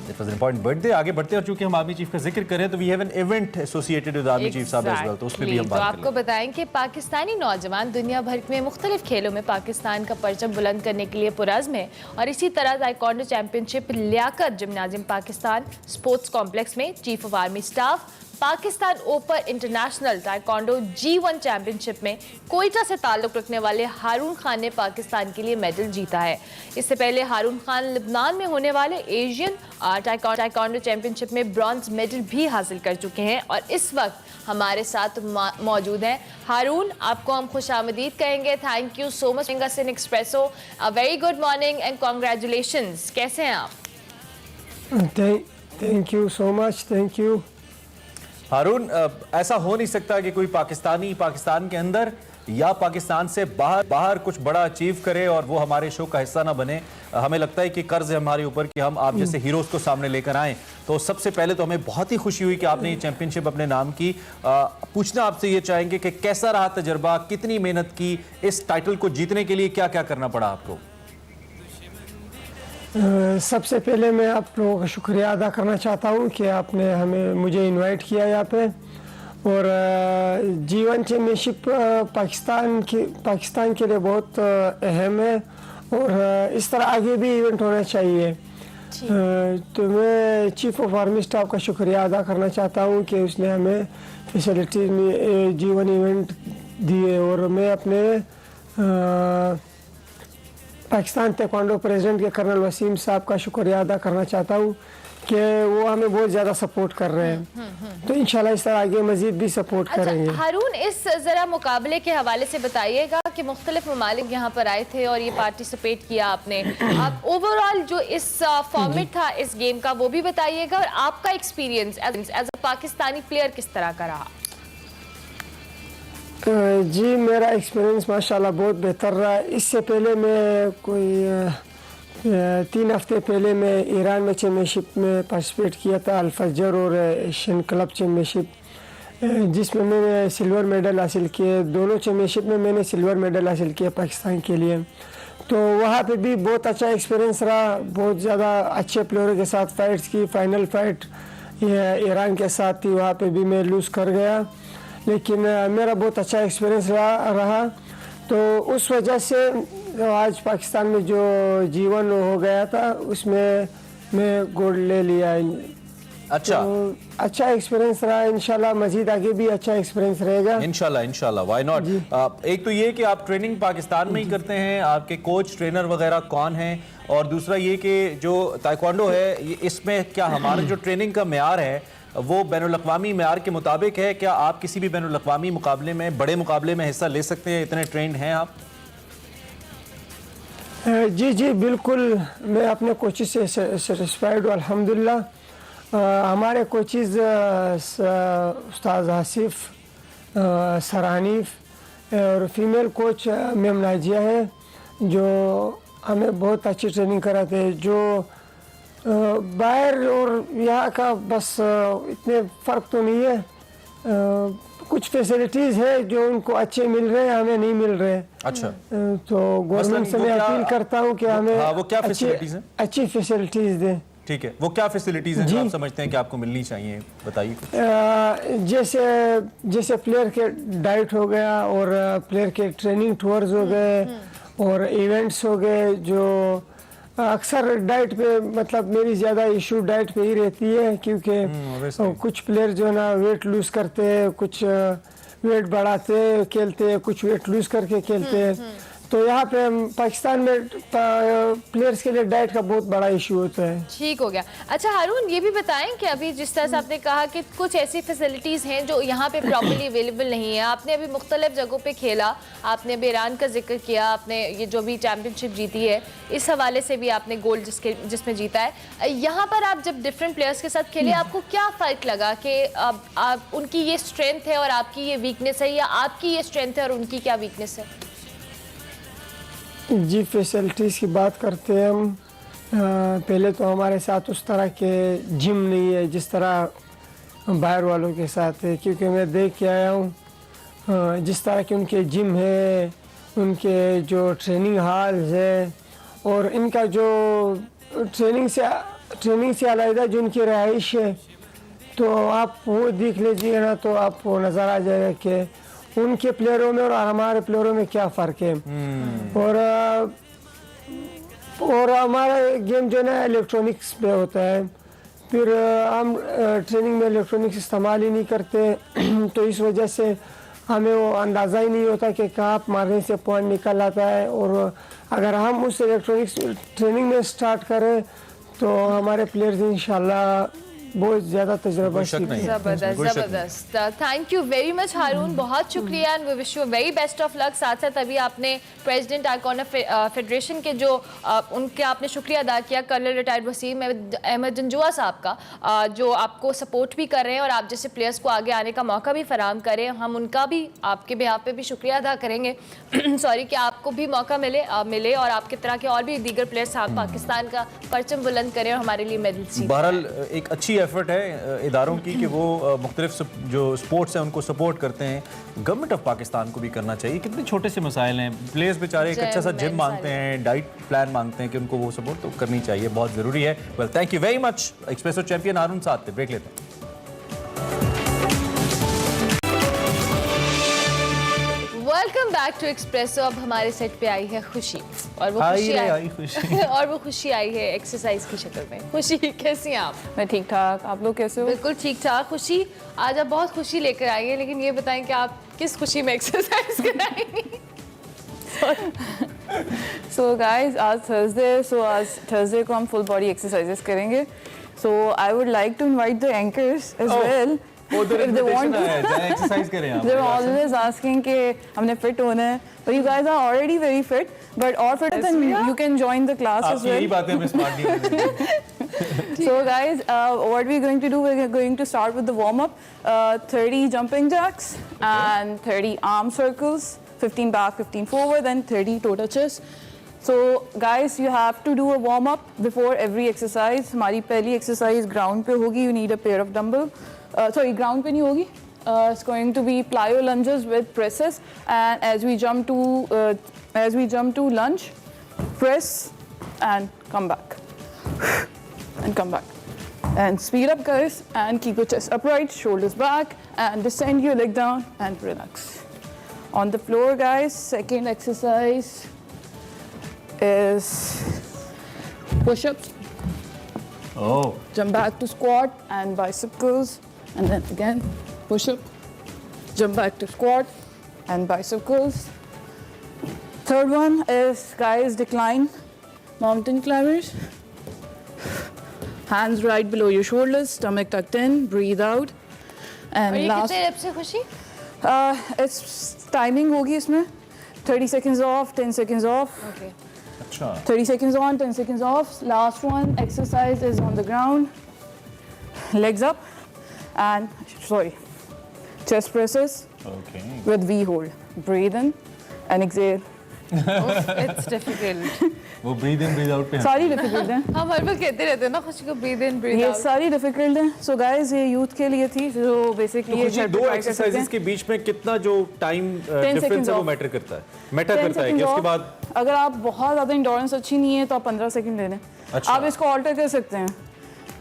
It was an important birthday. आगे बढ़ते हैं, और चूंकि हम आर्मी चीफ का जिक्र करें तो we have an event associated with army chief साहब एज वेल, तो उस पे भी हम बात करेंगे। आपको बताएं कि पाकिस्तानी नौजवान दुनिया भर में मुख्तलिफ खेलों में पाकिस्तान का परचम बुलंद करने के लिए पुरज़्म है। और इसी तरह taekwondo championship Liaquat gymnasium Pakistan sports complex में chief of army staff Pakistan open international taekwondo G1 championship में कोयटा से ताल्लुक़ रखने वाले हारून खान ने पाकिस्तान के लिए मेडल जीता है। इससे पहले हारून खान लिबनान में होने वाले एशियन ताइक्वांडो चैंपियनशिप में ब्रॉन्ज मेडल भी हासिल कर चुके हैं, और इस वक्त हमारे साथ मौजूद हैं हारून। आपको हम खुशामदीद कहेंगे। Thank you so much in Expresso. A very good morning and congratulations. कैसे हैं आप? Thank you so much, thank you. Haroon, ऐसा हो नहीं सकता कि कोई पाकिस्तानी पाकिस्तान के अंदर या पाकिस्तान से बाहर कुछ बड़ा अचीव करे और वो हमारे शो का हिस्सा ना बने। हमें लगता है कि कर्ज है हमारे ऊपर कि हम आप जैसे हीरोज को सामने लेकर आएँ। तो सबसे पहले तो हमें बहुत ही खुशी हुई कि आपने ये चैंपियनशिप अपने नाम की। पूछना आपसे ये चाहेंगे कि कैसा रहा तजर्बा, कितनी मेहनत की, इस टाइटल को जीतने के लिए क्या क्या करना पड़ा आपको? सबसे पहले मैं आप लोगों का शुक्रिया अदा करना चाहता हूँ कि आपने मुझे इनवाइट किया यहाँ पे। और G1 चैम्पियनशिप पाकिस्तान के लिए बहुत अहम है, और इस तरह आगे भी इवेंट होना चाहिए। तो मैं चीफ ऑफ आर्मी स्टाफ का शुक्रिया अदा करना चाहता हूँ कि उसने हमें फैसिलिटीज में G1 इवेंट दिए। और मैं अपने पाकिस्तान ताइक्वांडो प्रेसिडेंट के कर्नल वसीम साहब का शुक्रिया अदा करना चाहता हूँ कि वो हमें बहुत ज़्यादा सपोर्ट कर रहे हैं। तो इंशाल्लाह इस तरह आगे मजीद भी सपोर्ट करेंगे। हारून, इस ज़रा मुकाबले के हवाले से बताइएगा कि मुख्तलिफ ममालिक यहाँ पर आए थे और ये पार्टिसिपेट किया आपने। आप ओवरऑल जो इस फॉर्मेट था इस गेम का वो भी बताइएगा, और आपका experience as a Pakistani player किस तरह का रहा? जी, मेरा एक्सपीरियंस माशाल्लाह बहुत बेहतर रहा। इससे पहले मैं कोई 3 हफ्ते पहले मैं ईरान में चैम्पियनशिप में पार्टिसिपेट किया था, अल-फजर और एशियन क्लब चैम्पियनशिप, जिसमें मैंने सिल्वर मेडल हासिल किए। दोनों चैम्पियनशिप में मैंने सिल्वर मेडल हासिल किया पाकिस्तान के लिए। तो वहाँ पे भी बहुत अच्छा एक्सपीरियंस रहा। बहुत ज़्यादा अच्छे प्लेयरों के साथ फाइट्स की। फाइनल फाइट ईरान के साथ थी, वहाँ पे भी मैं लूज़ कर गया, लेकिन मेरा बहुत अच्छा एक्सपीरियंस रहा। तो उस वजह से आज पाकिस्तान में जो G1 हो गया था उसमें मैं गोल्ड ले लिया। अच्छा, तो अच्छा एक्सपीरियंस रहा। इंशाल्लाह मजीद आगे भी अच्छा एक्सपीरियंस रहेगा। इंशाल्लाह व्हाई नॉट। एक तो ये कि आप ट्रेनिंग पाकिस्तान में ही करते हैं, आपके कोच ट्रेनर वगैरह कौन हैं, और दूसरा ये कि जो ताइक्वांडो है इसमें क्या हमारा जो ट्रेनिंग का मेयार है वो बैनुल-अक़वामी मेयार के मुताबिक है? क्या आप किसी भी बैनुल-अक़वामी मुकाबले में, बड़े मुकाबले में हिस्सा ले सकते हैं? इतने ट्रेंड हैं आप? जी बिल्कुल, मैं अपने कोचेस से सेटिस्फाइड हूँ अल्हम्दुलिल्लाह। हमारे कोचेस उस्ताद आसिफ, सर हनीफ और फीमेल कोच मैम नाजिया है, जो हमें बहुत अच्छी ट्रेनिंग कराते हैं। जो बाहर और यहाँ का बस इतने फ़र्क तो नहीं है। कुछ फैसिलिटीज़ है जो उनको अच्छे मिल रहे हैं, हमें नहीं मिल रहे। अच्छा, तो गवर्नमेंट से मैं अपील करता हूँ कि हमें वो क्या फैसिलिटीज़ हैं? अच्छी फैसिलिटीज़ दें। ठीक है, वो क्या फैसिलिटीज हैं जो आप समझते हैं कि आपको मिलनी चाहिए, बताइए। जैसे प्लेयर के डाइट हो गया और प्लेयर के ट्रेनिंग टूर्स हो गए और इवेंट्स हो गए। जो अक्सर डाइट पे, मतलब मेरी ज़्यादा इशू डाइट पे ही रहती है, क्योंकि कुछ प्लेयर जो है ना वेट लूज करते हैं, कुछ वेट बढ़ाते खेलते हैं, कुछ वेट लूज करके खेलते हैं। तो यहाँ पे पाकिस्तान में प्लेयर्स के लिए डाइट का बहुत बड़ा इशू होता है। ठीक हो गया। अच्छा हारून, ये भी बताएं कि अभी जिस तरह से आपने कहा कि कुछ ऐसी फैसिलिटीज़ हैं जो यहाँ पे प्रॉपर्ली अवेलेबल नहीं है। आपने अभी मुख्तलिफ जगहों पे खेला, आपने अभी ईरान का जिक्र किया, आपने ये जो भी चैम्पियनशिप जीती है इस हवाले से भी आपने गोल्ड जिसमें जीता है। यहाँ पर आप जब डिफरेंट प्लेयर्स के साथ खेले, आपको क्या फ़र्क लगा कि आप उनकी ये स्ट्रेंथ है और आपकी ये वीकनेस है, या आपकी ये स्ट्रेंथ है और उनकी क्या वीकनेस है? जी, फैसिलिटीज़ की बात करते हैं हम। पहले तो हमारे साथ उस तरह के जिम नहीं है जिस तरह बाहर वालों के साथ है, क्योंकि मैं देख के आया हूँ जिस तरह के उनके जिम है, उनके जो ट्रेनिंग हॉल्स है और इनका जो ट्रेनिंग से अलग जो उनकी रहाइश है, तो आप वो देख लीजिए ना तो आपको नज़र आ जाएगा कि उनके प्लेयरों में और हमारे प्लेयरों में क्या फ़र्क है। और हमारा गेम जो है ना इलेक्ट्रॉनिक्स पे होता है, फिर हम ट्रेनिंग में इलेक्ट्रॉनिक्स इस्तेमाल ही नहीं करते तो इस वजह से हमें वो अंदाज़ा ही नहीं होता कि कहाँ मारने से पॉइंट निकल आता है। और अगर हम उस इलेक्ट्रॉनिक्स ट्रेनिंग में स्टार्ट करें तो हमारे प्लेयर्स इंशाल्लाह बहुत ज़्यादा तजुर्बा। ज़बरदस्त। Thank you very much Haroon, बहुत शुक्रिया and we wish you very best of luck. साथ साथ अभी आपने प्रेसिडेंट आइकॉन फेडरेशन के जो उनके आपने शुक्रिया अदा किया, कर्नल रिटायर्ड वसीम अहमद जंजुआ साहब का, जो आपको सपोर्ट भी कर रहे हैं और आप जैसे प्लेयर्स को आगे आने का मौका भी फराहम करें। हम उनका भी आपके बिहाफ पे भी शुक्रिया अदा करेंगे सॉरी कि आपको भी मौका मिले और आपकी तरह के और भी दीगर प्लेयर्स आप पाकिस्तान का परचम बुलंद करें और हमारे लिए मेडल जीतें। बहरहाल एक अच्छी एफर्ट है इदारों की कि वो मुख्तलिफ जो स्पोर्ट्स हैं उनको सपोर्ट करते हैं। गवर्नमेंट ऑफ पाकिस्तान को भी करना चाहिए। कितने छोटे से मसाइल हैं, प्लेयर्स बेचारे एक अच्छा सा जिम मांगते हैं, डाइट प्लान मांगते हैं, कि उनको वो सपोर्ट तो करनी चाहिए, बहुत ज़रूरी है। Well, thank you very much. Expresso champion Haroon साथ थे, ब्रेक लेते हैं। Welcome back to Expresso. अब हमारे सेट पे आई है खुशी, और वो खुशी आई है एक्सरसाइज की शक्ल में। खुशी, कैसी हैं आप? मैं ठीक ठाक, आप लोग कैसे हो? बिल्कुल ठीक ठाक। खुशी, आज आप बहुत खुशी लेकर आई हैं, लेकिन ये बताएं कि आप किस खुशी में एक्सरसाइज कराएंगी? सो गाइस, आज थर्सडे को हम फुल बॉडी एक्सरसाइजेस करेंगे। So I would like to invite the anchors as well. if they want to exercise करें आप। They're always asking कि हमने fit होना है, but you guys are already very fit, but or fitter than you can join the class as well. यही बात है, मैं स्मार्ट नहीं। So guys, what we're going to do, we're going to start with the warm up. 30 jumping jacks and 30 arm circles, 15 back, 15 forward, and 30 toe touches. So guys, you have to do a warm up before every exercise. हमारी पहली exercise ground पे होगी. You need a pair of dumbbell. Sorry, ground पे नहीं होगी. It's going to be plyo lunges with presses, and as we jump to lunge, press and come back and come back, and speed up guys, and keep your chest upright, shoulders back, and descend your leg down and relax on the floor guys. Second exercise is push-ups. Jump back to squat and bicep curls. And then again, push up, jump back to squat and bicep curls. Third one is guys decline mountain climbers. Hands right below your shoulders, stomach tucked in, breathe out. And last, कितने reps है खुशी? It's timing होगी इसमें 30 seconds off, 10 seconds off. Okay. 30 seconds on, 10 seconds off. Last one exercise is on the ground, legs up. And chest presses with V hold. Breathe in and exhale. It's difficult. वो breathe in, breathe out पे सारी difficult हैं। हम हर बार कहते रहते हैं ना खुशी को breathe in, breathe out. ये सारी difficult हैं। So guys, ये youth के लिए थी, जो basically ये दो exercises के बीच में कितना जो time difference है वो matter करता है कि उसके बाद अगर आप बहुत ज़्यादा endurance अच्छी नहीं है तो आप 15 सेकंड ले लें। आप इसको alter कर सकते हैं।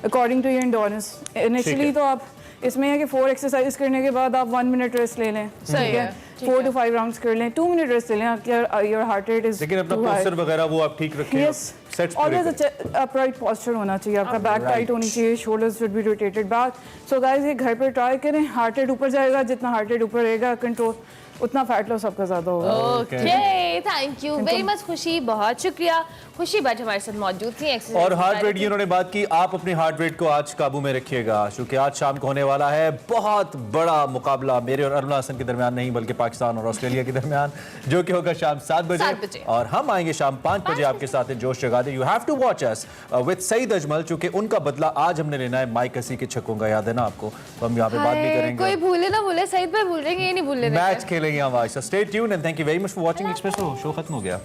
According to your endurance. Initially तो आप इसमें है कि 4 एक्सरसाइज करने के बाद आप 1 मिनट रेस्ट ले लें, सही है, 4 to 5 राउंड्स कर लें, 2 मिनट रेस्ट ले लें, योर हार्ट रेट इज लेकिन अपना पोस्चर वगैरह वो आप ठीक रखें। यस, सेट्स पूरे ऑलवेज करें। अपराइट पोस्चर होना चाहिए आपका, बैक टाइट होनी चाहिए, shoulders should be rotated back. So guys ये घर पर ट्राई करें, हार्ट रेट ऊपर जाएगा, जितना हार्ट रेट ऊपर रहेगा कंट्रोल उतना फैट लॉस आपका ज्यादा होगा। Okay, thank you very much खुशी, बहुत शुक्रिया। खुशी भट्ट हमारे साथ मौजूद थी एक्सरसाइज और हार्ट रेट की उन्होंने बात की, आप अपने हार्ट रेट को आज काबू में रखिएगा, क्योंकि आज शाम को होने वाला है बहुत बड़ा मुकाबला मेरे और अरमला हसन के दरमियान, नहीं बल्कि पाकिस्तान और ऑस्ट्रेलिया के दरमियान, जो कि होगा शाम 7 बजे और हम आएंगे शाम 5 बजे आपके साथ जोश जगा दे। You have to watch us with Saeed Ajmal, चूंकि उनका बदला आज हमने लेना है माइक हसी के छक्कों का, याद है ना आपको, तो हम यहाँ पे बात भी करेंगे। कोई भूले ना भूले, सईद भाई भूल जाएंगे, ये नहीं भूलने देंगे। मैच खेलेंगे हम आज। Stay tuned and thank you very much for watching express. Show खत्म हो गया।